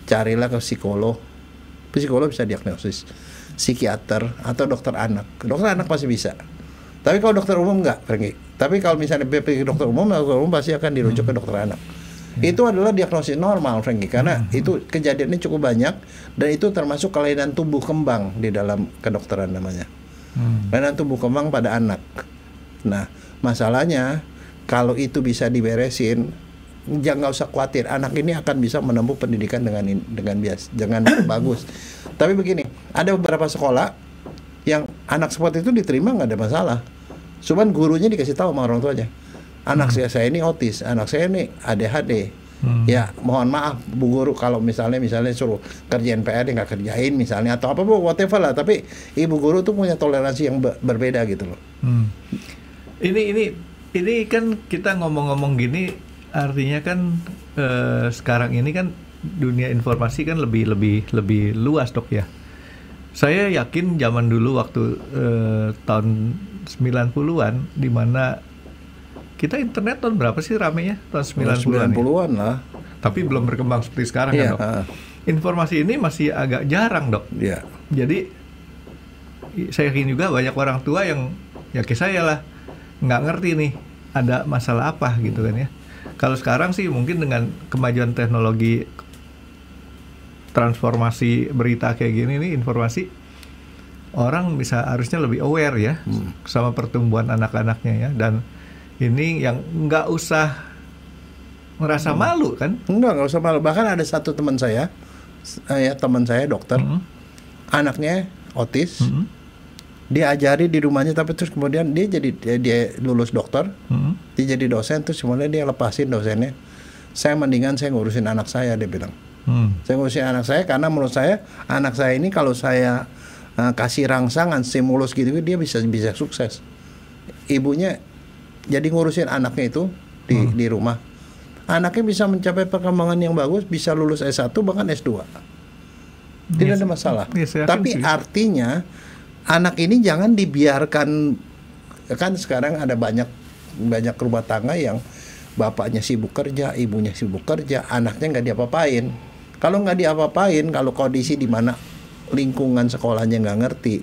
carilah ke psikolog bisa diagnosis, psikiater atau dokter anak pasti bisa. Tapi kalau dokter umum enggak, Frankie. Tapi kalau misalnya BP dokter umum pasti akan dirujuk ke dokter anak. Itu adalah diagnosis normal, Frankie, karena itu kejadiannya cukup banyak dan itu termasuk kelainan tumbuh kembang di dalam kedokteran namanya. Kelainan tumbuh kembang pada anak. Nah, masalahnya kalau itu bisa diberesin, jangan usah khawatir, anak ini akan bisa menempuh pendidikan dengan biasa, dengan bagus. Tapi begini, ada beberapa sekolah yang anak seperti itu diterima nggak ada masalah. Cuman gurunya dikasih tahu sama orang tuanya, anak saya ini otis, anak saya ini ADHD. Ya mohon maaf Bu Guru kalau misalnya suruh kerjain PR dia nggak kerjain misalnya atau apa whatever lah, tapi Ibu Guru tuh punya toleransi yang berbeda gitu loh. Ini kan kita ngomong-ngomong gini artinya kan sekarang ini kan dunia informasi kan lebih luas Dok ya. Saya yakin zaman dulu waktu tahun 90-an di mana kita internet tahun berapa sih ramenya? Tahun 90-an lah. Tapi belum berkembang seperti sekarang kan, Dok. Informasi ini masih agak jarang, Dok. Iya. Jadi saya yakin juga banyak orang tua yang ya kayak saya lah nggak ngerti nih ada masalah apa gitu kan ya. Kalau sekarang sih mungkin dengan kemajuan teknologi transformasi berita kayak gini nih informasi, orang bisa harusnya lebih aware ya sama pertumbuhan anak-anaknya ya. Dan ini yang nggak usah merasa malu kan? Nggak usah malu. Bahkan ada satu teman saya dokter, anaknya otis, diajari di rumahnya, tapi terus kemudian dia lulus dokter, dia jadi dosen, terus kemudian dia lepasin dosennya. Saya mendingan saya ngurusin anak saya, dia bilang. Saya ngurusin anak saya karena menurut saya anak saya ini kalau saya kasih rangsangan stimulus gitu dia bisa sukses. Ibunya jadi ngurusin anaknya itu di rumah. Anaknya bisa mencapai perkembangan yang bagus, bisa lulus S1 bahkan S2. Tidak ada masalah. Tapi artinya anak ini jangan dibiarkan, kan sekarang ada banyak rumah tangga yang bapaknya sibuk kerja, ibunya sibuk kerja, anaknya nggak diapa-apain. Kalau nggak diapa-apain, kalau kondisi di mana lingkungan sekolahnya nggak ngerti,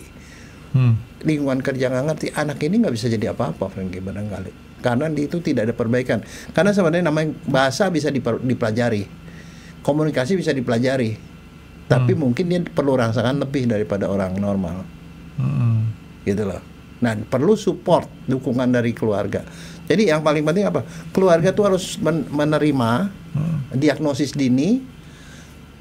lingkungan kerja nggak ngerti, anak ini nggak bisa jadi apa-apa, Franky, barangkali. Karena itu tidak ada perbaikan. Karena sebenarnya namanya bahasa bisa dipelajari, komunikasi bisa dipelajari, tapi mungkin dia perlu rangsangan lebih daripada orang normal, gitu loh. Nah, perlu support, dukungan dari keluarga. Jadi yang paling penting apa? Keluarga tuh harus menerima diagnosis dini,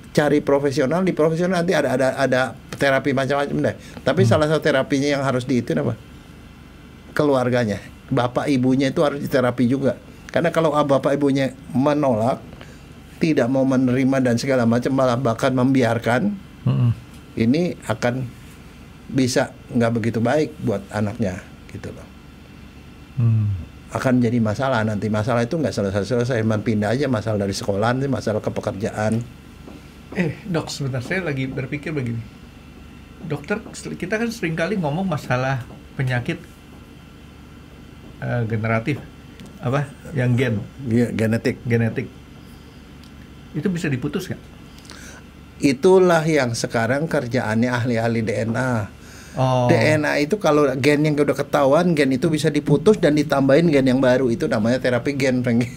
cari profesional. Di profesional nanti ada terapi macam-macam deh. Tapi salah satu terapinya yang harus apa? Keluarganya, bapak ibunya itu harus diterapi juga. Karena kalau bapak ibunya menolak, tidak mau menerima dan segala macam, malah bahkan membiarkan, ini akan bisa nggak begitu baik buat anaknya, gitu loh. Akan jadi masalah nanti. Masalah itu nggak selesai, pindah aja masalah dari sekolah, nanti masalah ke pekerjaan. Dok, sebentar, saya lagi berpikir begini. Dokter, kita kan seringkali ngomong masalah penyakit generatif, apa? Yang genetik. Itu bisa diputus nggak? Itulah yang sekarang kerjaannya ahli-ahli DNA. DNA itu kalau gen yang udah ketahuan, gen itu bisa diputus dan ditambahin gen yang baru. Itu namanya terapi gen, Franky.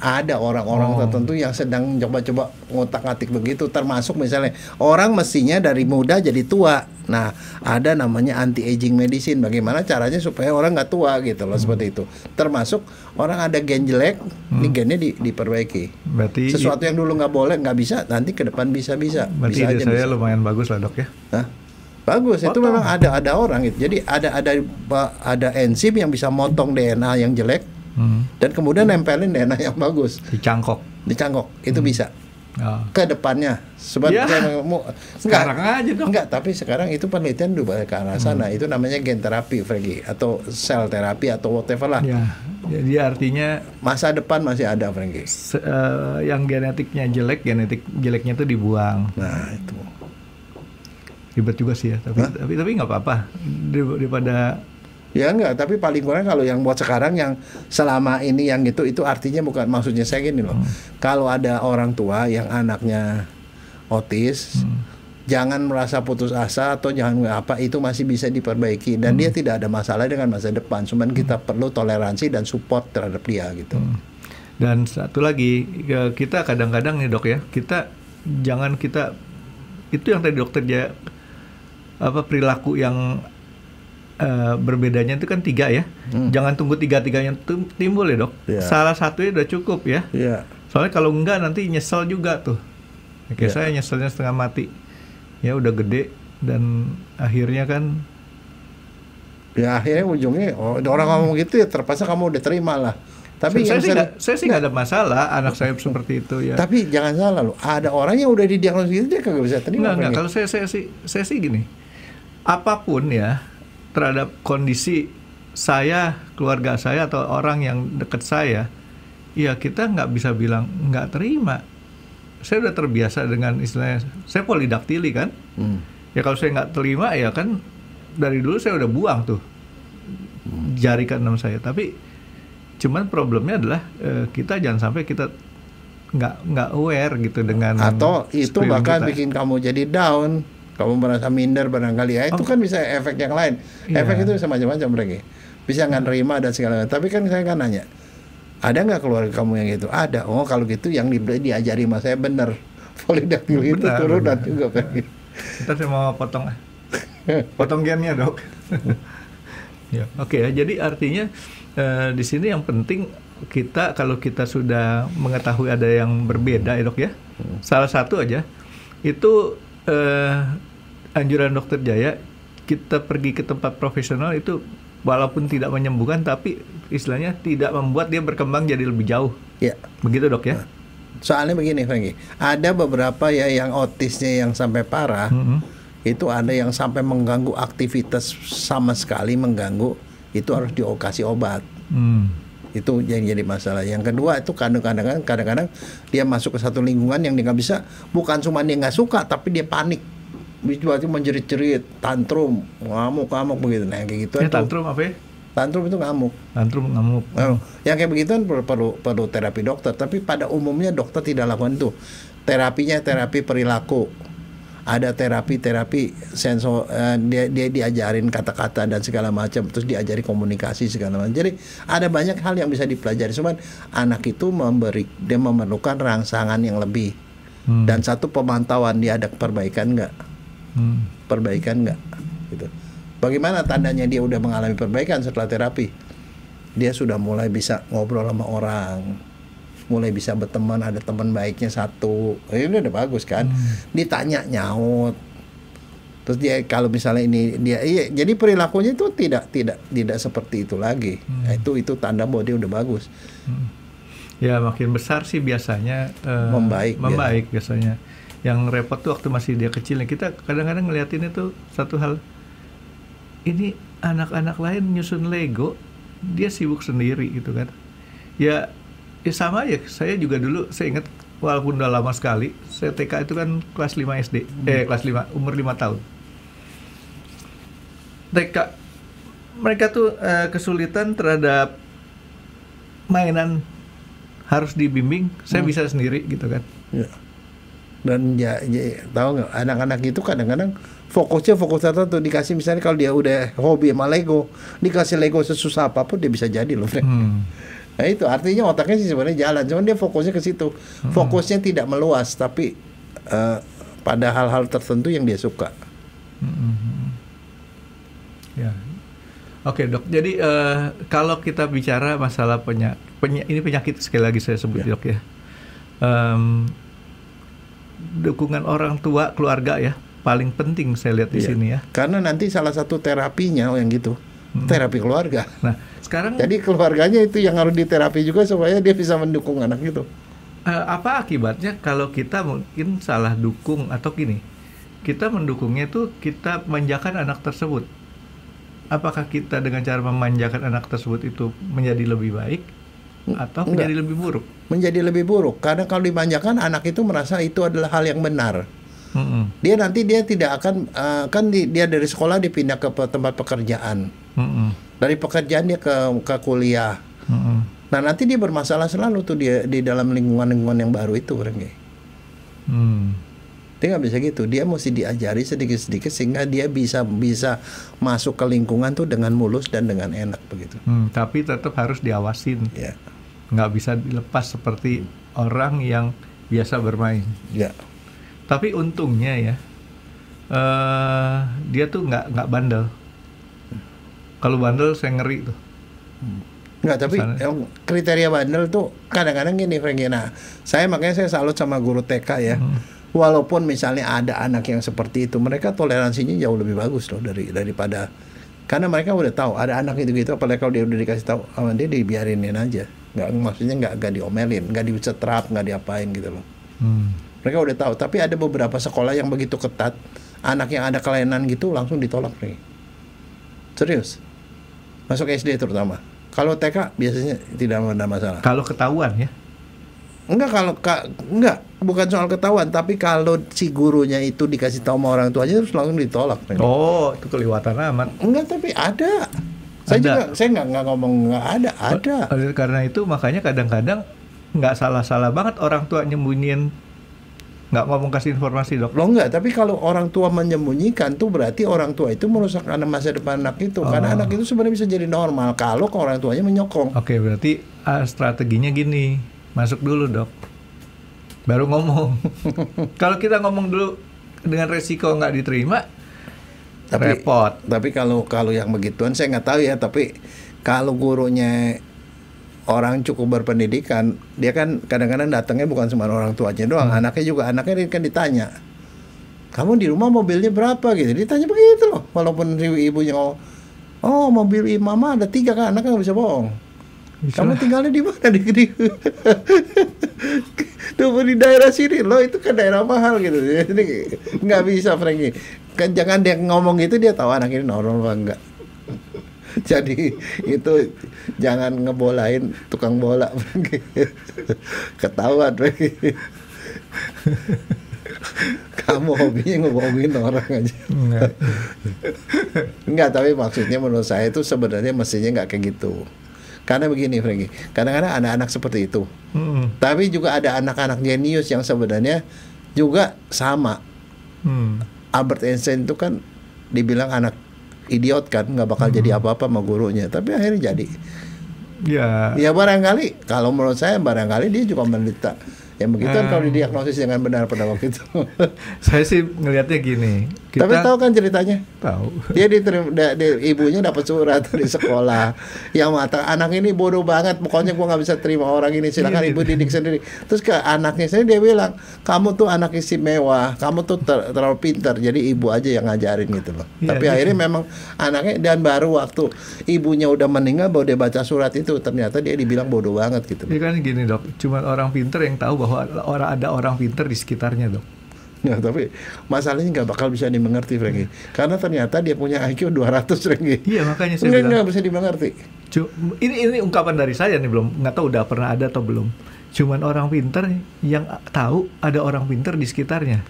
Ada orang-orang tertentu yang sedang coba-coba ngotak-ngatik begitu, termasuk misalnya orang mestinya dari muda jadi tua. Nah, ada namanya anti-aging medicine. Bagaimana caranya supaya orang nggak tua gitu loh, seperti itu. Termasuk orang ada gen jelek, ini gennya diperbaiki. Berarti sesuatu yang dulu nggak boleh, nggak bisa, nanti ke depan bisa. Berarti bisa aja saya lumayan bagus lah, Dok ya. Bagus, itu memang ada orang gitu. Jadi ada enzim yang bisa motong DNA yang jelek. Dan kemudian nempelin DNA yang bagus. Dicangkok, itu bisa. Ke depannya. Sekarang aja dong. Enggak, tapi sekarang itu penelitian udah ke arah sana. Itu namanya gen terapi, Franky, atau sel terapi atau whatever lah. Ya. Jadi artinya masa depan masih ada, Franky. Yang genetik jeleknya itu dibuang. Nah, itu. Ribet juga sih ya, tapi nggak apa-apa daripada. Ya enggak, tapi paling kurang kalau yang buat sekarang yang selama ini yang itu artinya bukan, maksudnya saya gini loh. Kalau ada orang tua yang anaknya otis, jangan merasa putus asa atau jangan apa, itu masih bisa diperbaiki dan dia tidak ada masalah dengan masa depan. Cuman kita perlu toleransi dan support terhadap dia gitu. Dan satu lagi, kita kadang-kadang nih Dok ya, itu yang tadi dokter perilaku yang berbedanya itu kan 3 ya. Jangan tunggu 3-tiganya timbul ya, Dok. Salah satunya udah cukup ya. Soalnya kalau enggak nanti nyesel juga tuh. Kayak saya nyeselnya setengah mati. Ya udah gede dan akhirnya kan Ya akhirnya ujungnya orang ngomong gitu ya terpaksa kamu udah terima lah. Tapi saya sih nggak ada masalah anak saya seperti itu ya. Tapi jangan salah loh, ada orang yang udah didiagnosis gitu dia kagak bisa terima. Nggak. Kalau saya sih gini, apapun ya terhadap kondisi saya, keluarga saya atau orang yang dekat saya, ya kita nggak bisa bilang nggak terima. Saya udah terbiasa dengan istilahnya, saya polidaktili kan. Ya kalau saya nggak terima ya kan dari dulu saya udah buang tuh jari keenam saya. Tapi cuman problemnya adalah kita jangan sampai kita nggak aware gitu dengan atau itu bahkan kita. Bikin kamu jadi down, kamu merasa minder barangkali ya. Itu kan bisa efek yang lain. Efek itu bisa macam-macam mereka. Bisa nggak nerima dan segala macam. Tapi kan saya kan nanya, ada nggak keluarga kamu yang gitu? Ada. Oh kalau gitu yang diajari mas saya bener. Polidaktili itu turunan juga Pak. Kita saya mau potong gennya dok. Ya, oke ya. Jadi artinya di sini yang penting kita kalau kita sudah mengetahui ada yang berbeda ya dok ya. Salah satu aja itu anjuran dokter Jaya, kita pergi ke tempat profesional itu walaupun tidak menyembuhkan tapi istilahnya tidak membuat dia berkembang jadi lebih jauh. Ya. Begitu dok ya. Soalnya begini Franky, ada beberapa ya yang autisnya yang sampai parah. Itu ada yang sampai mengganggu aktivitas sama sekali mengganggu, itu harus dikasih obat. Itu yang jadi masalah. Yang kedua itu kadang-kadang dia masuk ke satu lingkungan yang dia nggak bisa, bukan cuma dia nggak suka tapi dia panik, itu menjerit-jerit, tantrum, ngamuk begitu. Nah kayak gitu. Tantrum apa ya? Tantrum itu ngamuk. Yang kayak begitu kan perlu terapi dokter. Tapi pada umumnya dokter tidak lakukan itu. Terapinya terapi perilaku. Ada terapi sensor, dia diajarin kata-kata dan segala macam, terus diajari komunikasi segala macam. Jadi ada banyak hal yang bisa dipelajari. Cuman anak itu dia memerlukan rangsangan yang lebih dan satu pemantauan, dia ada perbaikan nggak, gitu. Bagaimana tandanya dia udah mengalami perbaikan setelah terapi? Dia sudah mulai bisa ngobrol sama orang, mulai bisa berteman, ada teman baiknya satu. Ini udah bagus kan? Ditanya nyaut. Terus dia kalau misalnya ini dia jadi perilakunya itu tidak seperti itu lagi. Nah, itu tanda bahwa dia udah bagus. Ya makin besar sih biasanya membaik biasanya. Yang repot tuh waktu masih dia kecil. Kita kadang-kadang ngeliatin itu satu hal. Ini anak-anak lain nyusun Lego, dia sibuk sendiri gitu kan. Ya sama ya, saya juga dulu, saya ingat walaupun udah lama sekali, saya TK itu kan kelas 5 SD, kelas 5, umur 5 tahun. TK, mereka tuh kesulitan terhadap mainan, harus dibimbing, saya bisa sendiri gitu kan. Ya. Dan tahu nggak, anak-anak itu kadang-kadang fokus tertentu, dikasih misalnya kalau dia udah hobi sama Lego, dikasih Lego sesusah apapun dia bisa jadi loh, Frank. Nah itu artinya otaknya sih sebenarnya jalan, cuman dia fokusnya ke situ. Fokusnya tidak meluas, tapi pada hal-hal tertentu yang dia suka. Ya, oke dok. Jadi kalau kita bicara masalah ini penyakit sekali lagi saya sebut dok ya. Dukungan orang tua, keluarga ya, paling penting saya lihat di sini ya. Karena nanti salah satu terapinya yang gitu, terapi keluarga. Nah, sekarang jadi keluarganya itu yang harus diterapi juga supaya dia bisa mendukung anak itu. Apa akibatnya kalau kita mungkin salah dukung atau gini, kita mendukungnya itu kita manjakan anak tersebut. Apakah kita dengan cara memanjakan anak tersebut itu menjadi lebih baik atau menjadi lebih buruk? Menjadi lebih buruk, karena kalau dimanjakan anak itu merasa itu adalah hal yang benar. Dia tidak akan dia dari sekolah dipindah ke tempat pekerjaan. Dari pekerjaan dia ke kuliah. Nah nanti dia bermasalah selalu tuh dia di dalam lingkungan yang baru itu, Dia nggak bisa gitu. Dia mesti diajari sedikit-sedikit sehingga dia bisa masuk ke lingkungan tuh dengan mulus dan dengan enak begitu. Tapi tetap harus diawasin. Ya. Nggak bisa dilepas seperti orang yang biasa bermain. Ya. Tapi untungnya ya, dia tuh nggak bandel. Kalau bandel saya ngeri tuh. Nggak, tapi kriteria bandel tuh kadang-kadang gini, Franky. Nah, makanya saya salut sama guru TK ya. Walaupun misalnya ada anak yang seperti itu, mereka toleransinya jauh lebih bagus loh daripada Karena mereka udah tahu ada anak gitu-gitu, apalagi kalau dia udah dikasih tahu sama dia, dibiarinin aja. Maksudnya nggak diomelin, nggak disetrap, nggak diapain gitu loh. Mereka udah tahu. Tapi ada beberapa sekolah yang begitu ketat, anak yang ada kelainan gitu langsung ditolak nih. Serius. Masuk SD terutama. Kalau TK biasanya tidak ada masalah. Kalau ketahuan ya? Enggak, bukan soal ketahuan, tapi kalau si gurunya itu dikasih tahu sama orang tuanya terus langsung ditolak. Oh, itu kelewatan amat. Enggak, tapi ada. Saya nggak ngomong nggak ada. Karena itu makanya kadang-kadang nggak salah banget orang tua nyembunyiin, nggak ngomong kasih informasi, Dok. Loh enggak, tapi kalau orang tua menyembunyikan tuh berarti orang tua itu merusak masa depan anak itu. Karena anak itu sebenarnya bisa jadi normal kalau orang tuanya menyokong. Oke, berarti strateginya gini, masuk dulu, Dok, baru ngomong. Kalau kita ngomong dulu dengan resiko nggak diterima, repot. Tapi kalau yang begituan saya nggak tahu ya. Tapi kalau gurunya orang cukup berpendidikan, dia kan kadang-kadang datangnya bukan cuma orang tuanya doang, anaknya kan ditanya, kamu di rumah mobilnya berapa gitu, ditanya begitu loh. Walaupun ibunya mobil mama ada 3 kan, anaknya nggak bisa bohong. Kamu tinggalnya di mana di di daerah sini loh, itu kan daerah mahal gitu. Jadi nggak bisa, Frankie. Kan jangan dia ngomong gitu dia tahu anak ini normal apa enggak. Jadi itu jangan ngebolain tukang bola, Frankie. Ketahuan, Frankie. Kamu hobinya ngebohongin orang aja. Enggak, tapi maksudnya menurut saya itu sebenarnya mestinya nggak kayak gitu. Karena begini, Frankie, kadang-kadang anak-anak seperti itu. Tapi juga ada anak-anak jenius yang sebenarnya juga sama. Albert Einstein itu kan dibilang anak idiot kan, nggak bakal jadi apa-apa sama gurunya. Tapi akhirnya jadi. Ya barangkali, kalau menurut saya barangkali dia juga menderita. Yang begitu kan kalau didiagnosis dengan benar pada waktu itu. Saya sih ngelihatnya gini. Tapi tahu kan ceritanya? Tahu. Dia ibunya dapat surat dari sekolah yang mengatakan anak ini bodoh banget, pokoknya gua nggak bisa terima orang ini, silakan ibu didik sendiri. Terus ke anaknya sendiri dia bilang, kamu tuh anak istimewa, kamu tuh terlalu pintar, jadi ibu aja yang ngajarin gitu loh. Tapi akhirnya memang anaknya, dan baru waktu ibunya udah meninggal baru dia baca surat itu, ternyata dia dibilang bodoh banget gitu. Iya kan gini, Dok, cuma orang pintar yang tahu bahwa ada orang pintar di sekitarnya, Dok. Ya, tapi masalahnya nggak bakal bisa dimengerti, Frankie. Karena ternyata dia punya IQ 200, Frankie. Iya, makanya saya bilang nggak bisa dimengerti. Ini ungkapan dari saya nih, nggak tahu udah pernah ada atau belum. Cuman orang pintar yang tahu ada orang pintar di sekitarnya.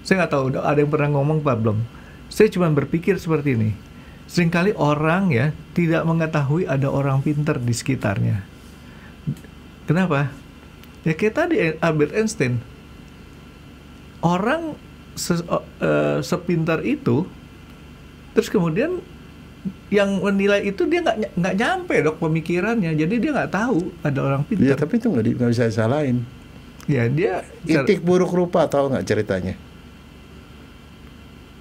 Saya nggak tahu ada yang pernah ngomong apa belum. Saya cuma berpikir seperti ini. Seringkali orang ya tidak mengetahui ada orang pintar di sekitarnya. Kenapa? Ya kayak tadi Albert Einstein. Orang sepintar itu, terus kemudian yang menilai itu dia nggak nyampe, Dok, pemikirannya. Jadi dia nggak tahu ada orang pintar. Ya, tapi itu nggak bisa disalahin. Ya dia itik buruk rupa, tahu nggak ceritanya?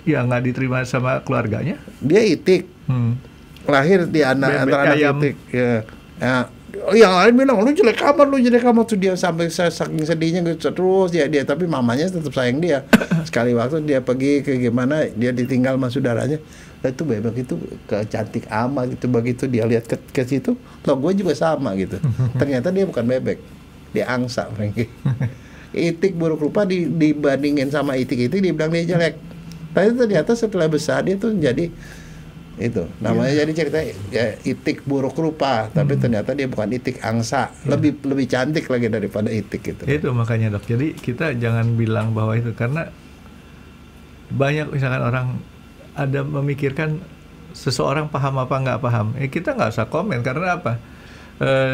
Ya nggak diterima sama keluarganya. Dia itik, lahir di antara anak itik. Ya. Yang lain bilang lu jelek amat tuh, dia sampai saking sedihnya gitu terus dia tapi mamanya tetap sayang dia. Sekali waktu dia pergi ke gimana, dia ditinggal sama saudaranya, itu bebek itu cantik amat gitu. Begitu dia lihat ke situ, loh gue juga sama gitu. Ternyata dia bukan bebek, dia angsa, Frankie. Itik buruk rupa dibandingin sama itik dibilang dia jelek. Tapi ternyata setelah besar dia tuh jadi itu namanya jadi cerita ya, itik buruk rupa, tapi ternyata dia bukan itik, angsa. Lebih cantik lagi daripada itik gitu. Itu makanya, Dok, jadi kita jangan bilang bahwa itu, karena banyak misalkan orang ada memikirkan seseorang paham apa nggak paham. Kita nggak usah komen, karena apa?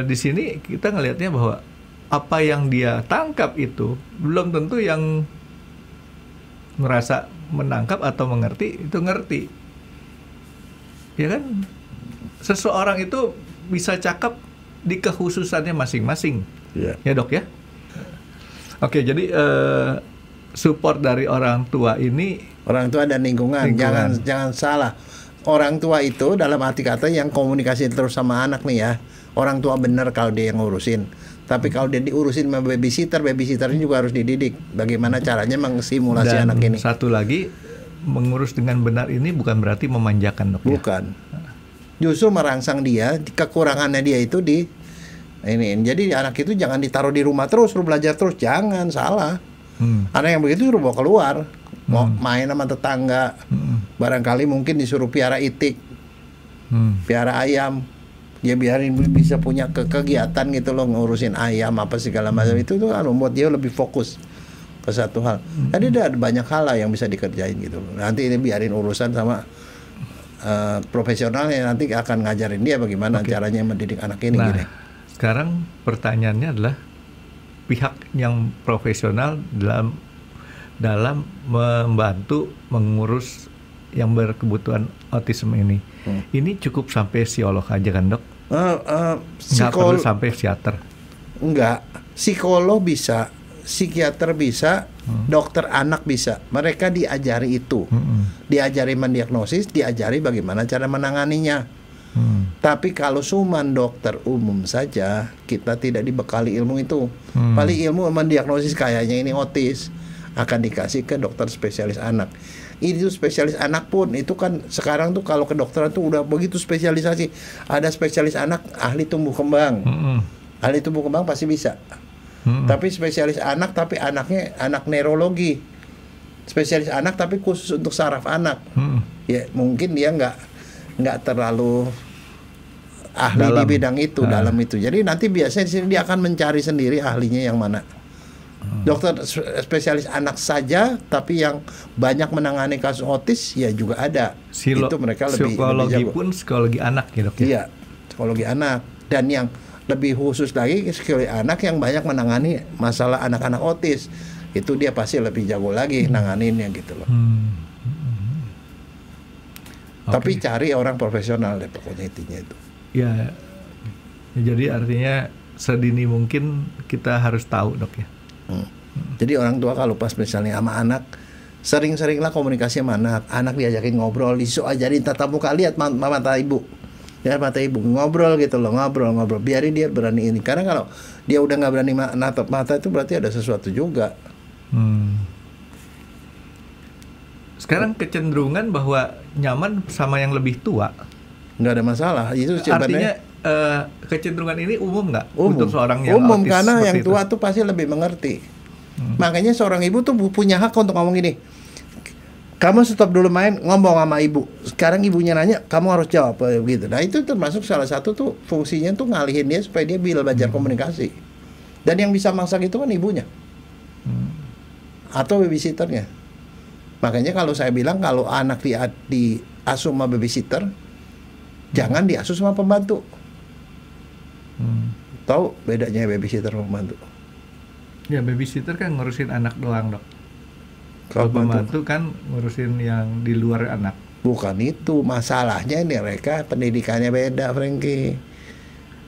Di sini kita ngelihatnya bahwa apa yang dia tangkap itu belum tentu yang merasa menangkap atau mengerti itu ngerti. Ya kan, seseorang itu bisa cakap di kekhususannya masing-masing. Ya, Dok ya. Oke, jadi support dari orang tua ini, orang tua dan lingkungan. Jangan salah. Orang tua itu dalam arti kata yang komunikasi terus sama anak nih ya. Orang tua benar kalau dia yang ngurusin. Tapi kalau dia diurusin sama babysitternya juga harus dididik bagaimana caranya mengsimulasi anak ini. Satu lagi, mengurus dengan benar ini bukan berarti memanjakan, Dok. Bukan. Justru merangsang dia, kekurangannya dia itu di ini. Jadi anak itu jangan ditaruh di rumah terus, suruh belajar terus, jangan, salah. Anak yang begitu suruh bawa keluar, mau main sama tetangga. Barangkali mungkin disuruh piara itik, piara ayam. Dia biarin bisa punya kegiatan gitu loh, ngurusin ayam apa segala macam. Itu tuh kan membuat dia lebih fokus ke satu hal. Tadi ada banyak hal lah yang bisa dikerjain gitu loh. Nanti ini biarin urusan sama profesional yang nanti akan ngajarin dia bagaimana caranya mendidik anak ini. Nah, sekarang pertanyaannya adalah pihak yang profesional dalam membantu mengurus yang berkebutuhan autisme ini. Ini cukup sampai psikolog aja kan, Dok? Nggak perlu sampai psikiater? Enggak, psikolog bisa, psikiater bisa, dokter anak bisa. Mereka diajari itu, diajari mendiagnosis, diajari bagaimana cara menanganinya. Tapi kalau cuman dokter umum saja, kita tidak dibekali ilmu itu. Paling ilmu mendiagnosis kayaknya ini otis, akan dikasih ke dokter spesialis anak. Itu spesialis anak pun itu kan sekarang tuh kalau ke dokter tuh udah begitu spesialisasi. Ada spesialis anak ahli tumbuh kembang, ahli tumbuh kembang pasti bisa. Tapi spesialis anak tapi anaknya anak neurologi, spesialis anak tapi khusus untuk saraf anak. Ya mungkin dia nggak terlalu ahli di bidang itu, dalam itu. Jadi nanti biasanya di sini dia akan mencari sendiri ahlinya yang mana. Dokter spesialis anak saja, tapi yang banyak menangani kasus otis ya juga ada. Itu mereka lebih psikologi pun psikologi anak ya, Dok ya? Iya, psikologi anak. Dan yang lebih khusus lagi psikologi anak yang banyak menangani masalah anak-anak otis. Itu dia pasti lebih jago lagi nanganinnya gitu loh. Tapi cari orang profesional deh pokoknya intinya itu. Ya, jadi artinya sedini mungkin kita harus tahu, Dok ya. Jadi orang tua kalau pas misalnya sama anak, sering-seringlah komunikasi sama anak diajakin ngobrol, disuruh ajarin tatap muka, lihat mata ibu, lihat mata ibu, ngobrol gitu loh, ngobrol, biarin dia berani ini. Karena kalau dia udah nggak berani natap mata itu berarti ada sesuatu juga. Sekarang kecenderungan bahwa nyaman sama yang lebih tua, nggak ada masalah. Itu artinya kecenderungan ini umum nggak untuk seorang yang umum autis? Karena yang tua tuh pasti lebih mengerti. Makanya seorang ibu tuh punya hak untuk ngomong gini, kamu stop dulu main, ngomong sama ibu. Sekarang ibunya nanya, kamu harus jawab gitu. Nah itu termasuk salah satu tuh fungsinya tuh ngalihin dia supaya dia bisa belajar komunikasi. Dan yang bisa masak itu kan ibunya atau babysitternya. Makanya kalau saya bilang kalau anak diasuh sama babysitter, jangan diasuh sama pembantu. Tahu bedanya babysitter sama pembantu? Ya babysitter kan ngurusin anak doang, Dok. Kalau pembantu kan ngurusin yang di luar anak. Bukan itu masalahnya, ini mereka pendidikannya beda, Frankie.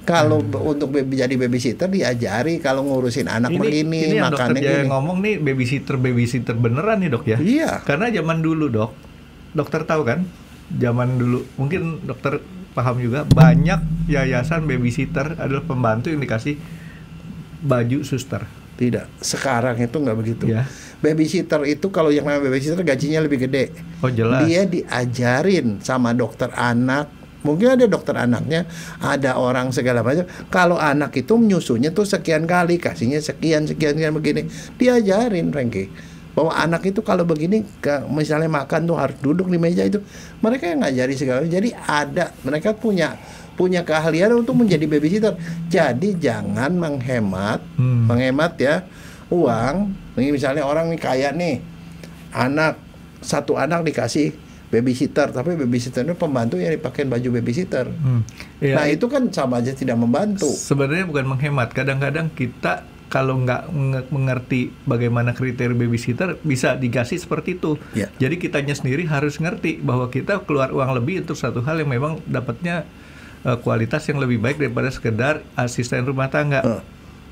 Kalau untuk jadi babysitter diajari kalau ngurusin anak begini, ini makannya gini. Ngomong nih babysitter beneran nih, Dok ya. Iya. Karena zaman dulu, Dok, dokter tahu kan? Zaman dulu mungkin dokter paham juga, banyak yayasan babysitter adalah pembantu yang dikasih baju suster. Tidak, sekarang itu nggak begitu. Ya. Babysitter itu kalau yang namanya babysitter gajinya lebih gede. Oh jelas. Dia diajarin sama dokter anak. Mungkin ada dokter anaknya, ada orang segala macam. Kalau anak itu menyusunya tuh sekian kali, kasihnya sekian begini. Diajarin, Frankie, bahwa anak itu kalau begini, misalnya makan tuh harus duduk di meja itu. Mereka yang ngajari segala. Jadi mereka punya keahlian untuk menjadi babysitter. Jadi jangan menghemat ya uang. Misalnya orang nih kaya nih, satu anak dikasih babysitter, tapi babysitter itu pembantu yang dipakai baju babysitter. Ya, nah itu kan sama aja tidak membantu. Sebenarnya bukan menghemat. Kadang-kadang kita kalau nggak mengerti bagaimana kriteria babysitter bisa dikasih seperti itu. Ya. Jadi kitanya sendiri harus ngerti bahwa kita keluar uang lebih untuk satu hal yang memang dapatnya kualitas yang lebih baik daripada sekedar asisten rumah tangga.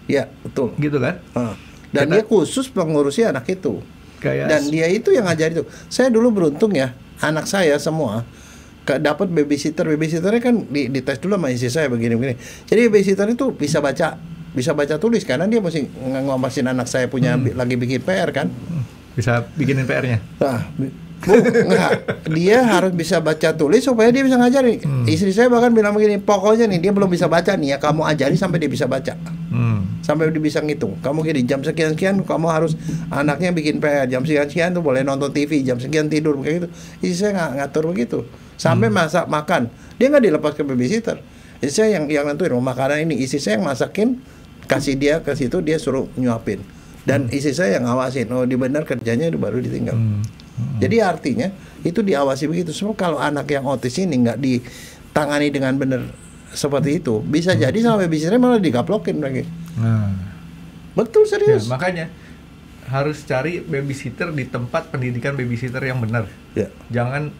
Ya betul. Gitu kan? Dan dia khusus mengurusi anak itu. Dan dia itu yang ngajarin itu. Saya dulu beruntung ya, anak saya semua dapat babysitternya kan dites dulu sama istri saya begini. Jadi babysitter itu bisa baca tulis karena dia mesti ngawasin anak saya punya lagi bikin PR kan. Bisa bikinin PR-nya. Nah, Enggak, dia harus bisa baca tulis supaya dia bisa ngajarin. Istri saya bahkan bilang begini, pokoknya nih dia belum bisa baca nih ya, kamu ajari sampai dia bisa baca, sampai dia bisa ngitung. Kamu gini, jam sekian kamu harus anaknya bikin PR, jam sekian tuh boleh nonton TV, jam sekian tidur, kayak gitu. Istri saya nggak ngatur begitu. Sampai masak makan, dia nggak dilepas ke babysitter. Istri saya yang nentuin makanan ini, istri saya yang masakin, kasih dia ke situ, dia suruh nyuapin. Dan istri saya yang ngawasin, oh di benar kerjanya baru ditinggal. Jadi artinya itu diawasi begitu. Semua kalau anak yang otis ini nggak ditangani dengan benar seperti itu, bisa jadi sama babysitter malah digaplokin lagi. Betul, serius. Ya, makanya harus cari babysitter di tempat pendidikan babysitter yang benar. Ya. Jangan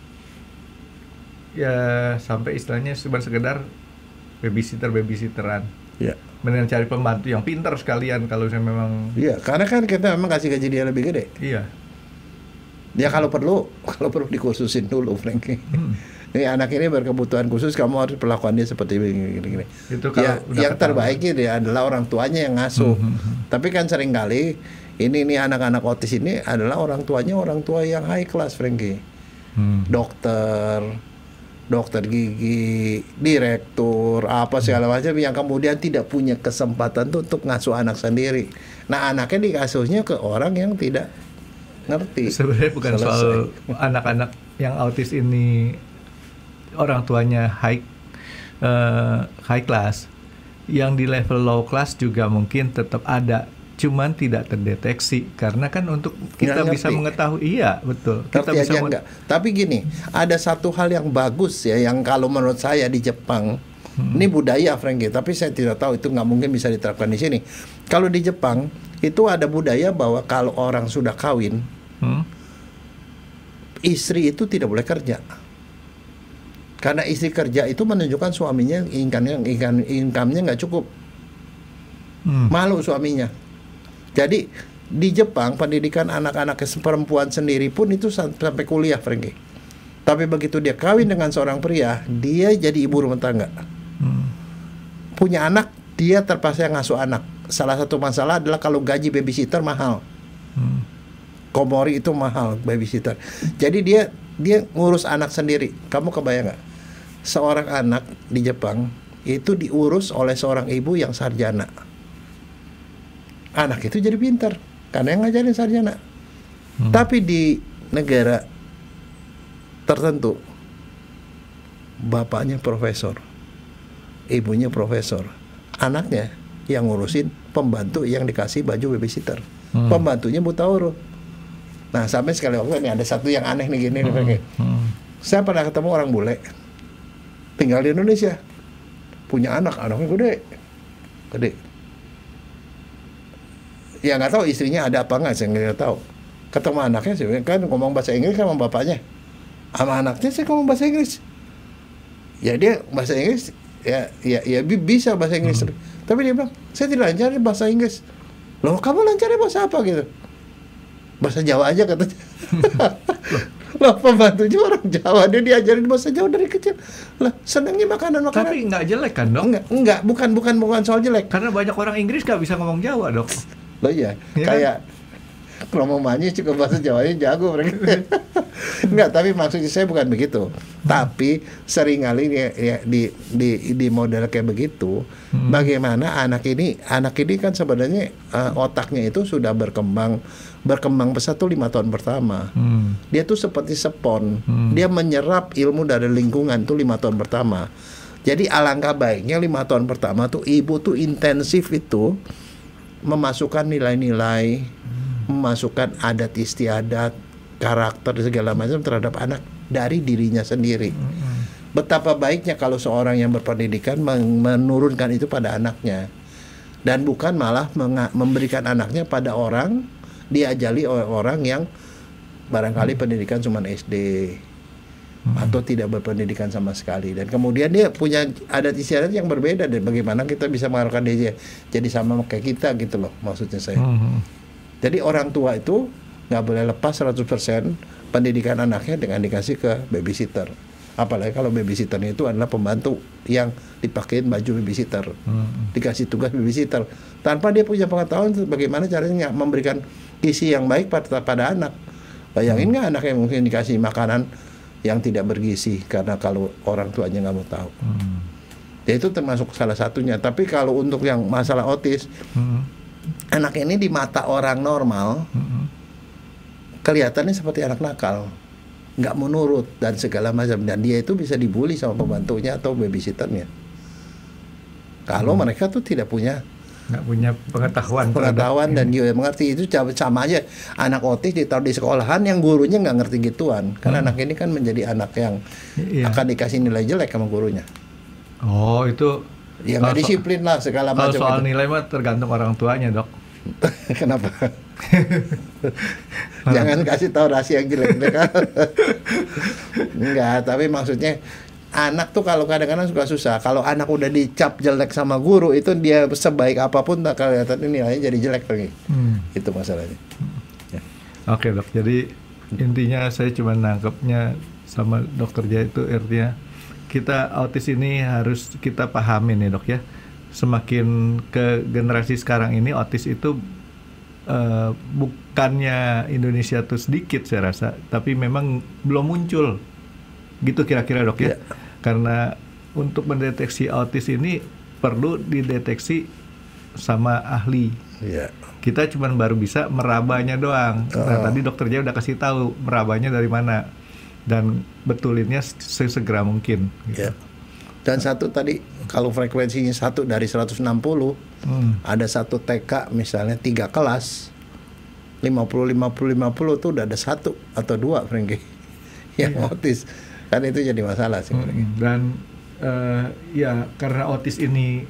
ya sampai istilahnya sekedar babysitteran. Ya. Mendingan cari pembantu yang pintar sekalian kalau saya memang. Iya, karena kan kita memang kasih gaji dia lebih gede. Iya. Ya kalau perlu dikhususin dulu, Frankie. Ini anak ini berkebutuhan khusus, kamu harus perlakuan dia seperti gini. Itu kalau ya, yang terbaik dia adalah orang tuanya yang ngasuh. Tapi kan seringkali ini anak-anak otis ini adalah orang tua yang high class, Frankie. Dokter gigi, direktur, apa segala macam yang kemudian tidak punya kesempatan tuh untuk ngasuh anak sendiri. Nah, anaknya dikasuhnya ke orang yang tidak ngerti. Sebenarnya bukan soal anak-anak yang autis ini orang tuanya high class, yang di level low class juga mungkin tetap ada, cuman tidak terdeteksi karena kan untuk kita bisa mengetahui. Iya, betul. Kita bisa enggak. Tapi gini, ada satu hal yang bagus ya, yang kalau menurut saya di Jepang, ini budaya, Frankie, tapi saya tidak tahu itu nggak mungkin bisa diterapkan di sini. Kalau di Jepang itu ada budaya bahwa kalau orang sudah kawin, istri itu tidak boleh kerja. Karena istri kerja itu menunjukkan suaminya income-nya nggak cukup. Malu suaminya. Jadi di Jepang pendidikan anak-anak perempuan sendiri pun itu sampai kuliah, Frankie. Tapi begitu dia kawin dengan seorang pria, dia jadi ibu rumah tangga. Punya anak, dia terpaksa ngasuh anak. Salah satu masalah adalah kalau gaji babysitter mahal. Komori itu mahal babysitter. Jadi dia ngurus anak sendiri. Kamu kebayang nggak? Seorang anak di Jepang itu diurus oleh seorang ibu yang sarjana. Anak itu jadi pintar karena yang ngajarin sarjana. Tapi di negara tertentu bapaknya profesor, ibunya profesor, anaknya yang ngurusin pembantu yang dikasih baju babysitter. Pembantunya buta huruf. Nah, sampai sekali waktu ini ada satu yang aneh nih gini. Saya pernah ketemu orang bule tinggal di Indonesia, punya anaknya gede. Ya nggak tahu istrinya ada apa nggak, saya nggak tahu. Ketemu anaknya sih kan ngomong bahasa Inggris sama bapaknya, sama anaknya saya ngomong bahasa Inggris. Ya dia bahasa Inggris ya bisa bahasa Inggris. Tapi dia bilang saya tidak lancar bahasa Inggris. Loh, kamu lancarnya bahasa apa gitu? Bahasa Jawa aja katanya. Lah pembantunya orang Jawa, dia diajarin bahasa Jawa dari kecil. Lah senangnya makanan. Tapi nggak jelek kan, Dok? Enggak, bukan soal jelek. Karena banyak orang Inggris nggak bisa ngomong Jawa, Dok. Loh iya, kayak kalau mau manyi juga bahasa Jawanya jago mereka. Enggak, tapi maksudnya saya bukan begitu. Tapi seringkali ya, di model kayak begitu, bagaimana anak ini kan sebenarnya otaknya itu sudah berkembang pesat tuh 5 tahun pertama. Dia tuh seperti spons. Dia menyerap ilmu dari lingkungan tuh 5 tahun pertama. Jadi alangkah baiknya 5 tahun pertama tuh ibu tuh intensif itu memasukkan nilai-nilai, memasukkan adat istiadat, karakter segala macam terhadap anak dari dirinya sendiri. Betapa baiknya kalau seorang yang berpendidikan menurunkan itu pada anaknya, dan bukan malah memberikan anaknya pada orang, diajari oleh orang yang barangkali pendidikan cuma SD atau tidak berpendidikan sama sekali, dan kemudian dia punya adat istiadat yang berbeda, dan bagaimana kita bisa mengharapkan dia jadi sama kayak kita gitu loh, maksudnya saya. Jadi orang tua itu nggak boleh lepas 100% pendidikan anaknya dengan dikasih ke babysitter. Apalagi kalau babysitternya itu adalah pembantu yang dipakein baju babysitter, dikasih tugas babysitter, tanpa dia punya pengetahuan bagaimana caranya memberikan gizi yang baik pada anak. Bayangin nggak anak yang mungkin dikasih makanan yang tidak bergizi karena kalau orang tuanya nggak mau tahu. Ya itu termasuk salah satunya. Tapi kalau untuk yang masalah otis, anak ini di mata orang normal kelihatannya seperti anak nakal, nggak mau nurut dan segala macam, dan dia itu bisa dibully sama pembantunya atau babysitternya. Kalau mereka tuh nggak punya pengetahuan dan dia mengerti, itu sama aja anak otis ditaruh di sekolahan yang gurunya nggak ngerti gituan, karena anak ini kan menjadi anak yang akan dikasih nilai jelek sama gurunya. Oh, itu ya nggak disiplin lah segala macam. Kalau soal nilai mah tergantung orang tuanya, Dok. Kenapa? Jangan kasih tahu rahasia yang jelek. Enggak, tapi maksudnya anak tuh kalau kadang-kadang suka susah. Kalau anak udah dicap jelek sama guru, itu dia sebaik apapun tak kelihatan nilainya jadi jelek lagi. Itu masalahnya. Ya. Oke, Dok. Jadi intinya saya cuma nangkepnya sama Dokter Jaya itu artinya kita autis ini harus kita pahamin ya, Dok ya. Semakin ke generasi sekarang ini autis itu bukannya Indonesia tuh sedikit saya rasa, tapi memang belum muncul gitu kira-kira, Dok ya. Karena untuk mendeteksi autis ini perlu dideteksi sama ahli. Kita cuma baru bisa merabanya doang. Nah, tadi Dokter Jaya udah kasih tahu merabanya dari mana dan betulinnya sesegera mungkin gitu. Dan satu tadi kalau frekuensinya 1 dari 160, ada satu TK misalnya 3 kelas 50 tuh udah ada 1 atau 2 Frankie yang autis, kan itu jadi masalah sih. Dan ya karena autis ini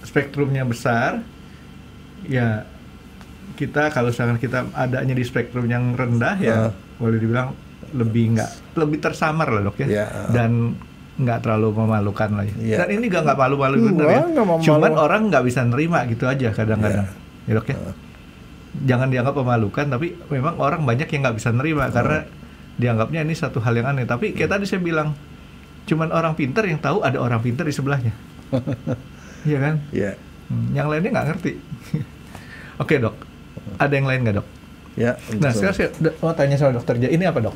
spektrumnya besar, ya kita kalau misalkan kita adanya di spektrum yang rendah ya boleh dibilang lebih tersamar lah, Dok ya. Dan nggak terlalu memalukan lah ya. Dan ini nggak malu-malu bener ya. Cuman orang nggak bisa nerima gitu aja kadang-kadang, ya, Dok ya. Jangan dianggap memalukan, tapi memang orang banyak yang nggak bisa nerima karena dianggapnya ini satu hal yang aneh. Tapi kayak tadi saya bilang, cuman orang pintar yang tahu ada orang pintar di sebelahnya. Iya kan? Yang lainnya nggak ngerti. Oke, Dok. Ada yang lain nggak, Dok? Nah, sekarang saya mau tanya sama Dokter Jaya, ini apa, Dok?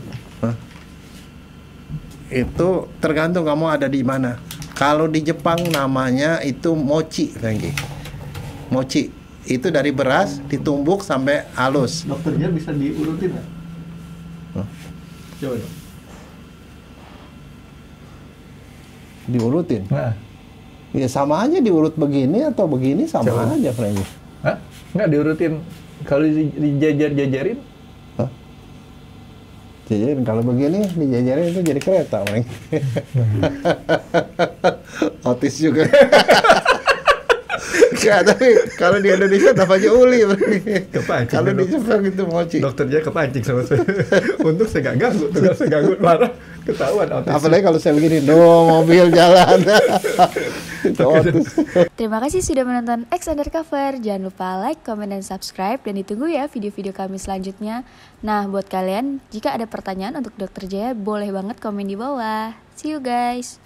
Itu tergantung kamu ada di mana. Kalau di Jepang namanya itu mochi, Frankie. Mochi itu dari beras ditumbuk sampai halus. Dokter Jaya bisa diurutin nggak? Coba, Dok. Diurutin? Ya sama aja diurut begini atau begini sama aja, Frankie. Nggak diurutin. Kalau dijajar-jajarin? Jajarin, kalau begini dijajarin itu jadi kereta, Frank. Autis juga. Ya, tapi kalau di Indonesia namanya uli. Kalau di Jepang itu mochi. Dokter Jaya kepancing sama saya. Untuk saya nggak ganggu, tugas saya ganggu marah ketahuan autis. Apalagi kalau saya begini, mobil jalan. Terima kasih sudah menonton X Undercover. Jangan lupa like, comment, dan subscribe. Dan ditunggu ya video-video kami selanjutnya. Nah, buat kalian, jika ada pertanyaan untuk Dokter Jaya, boleh banget komen di bawah. See you guys.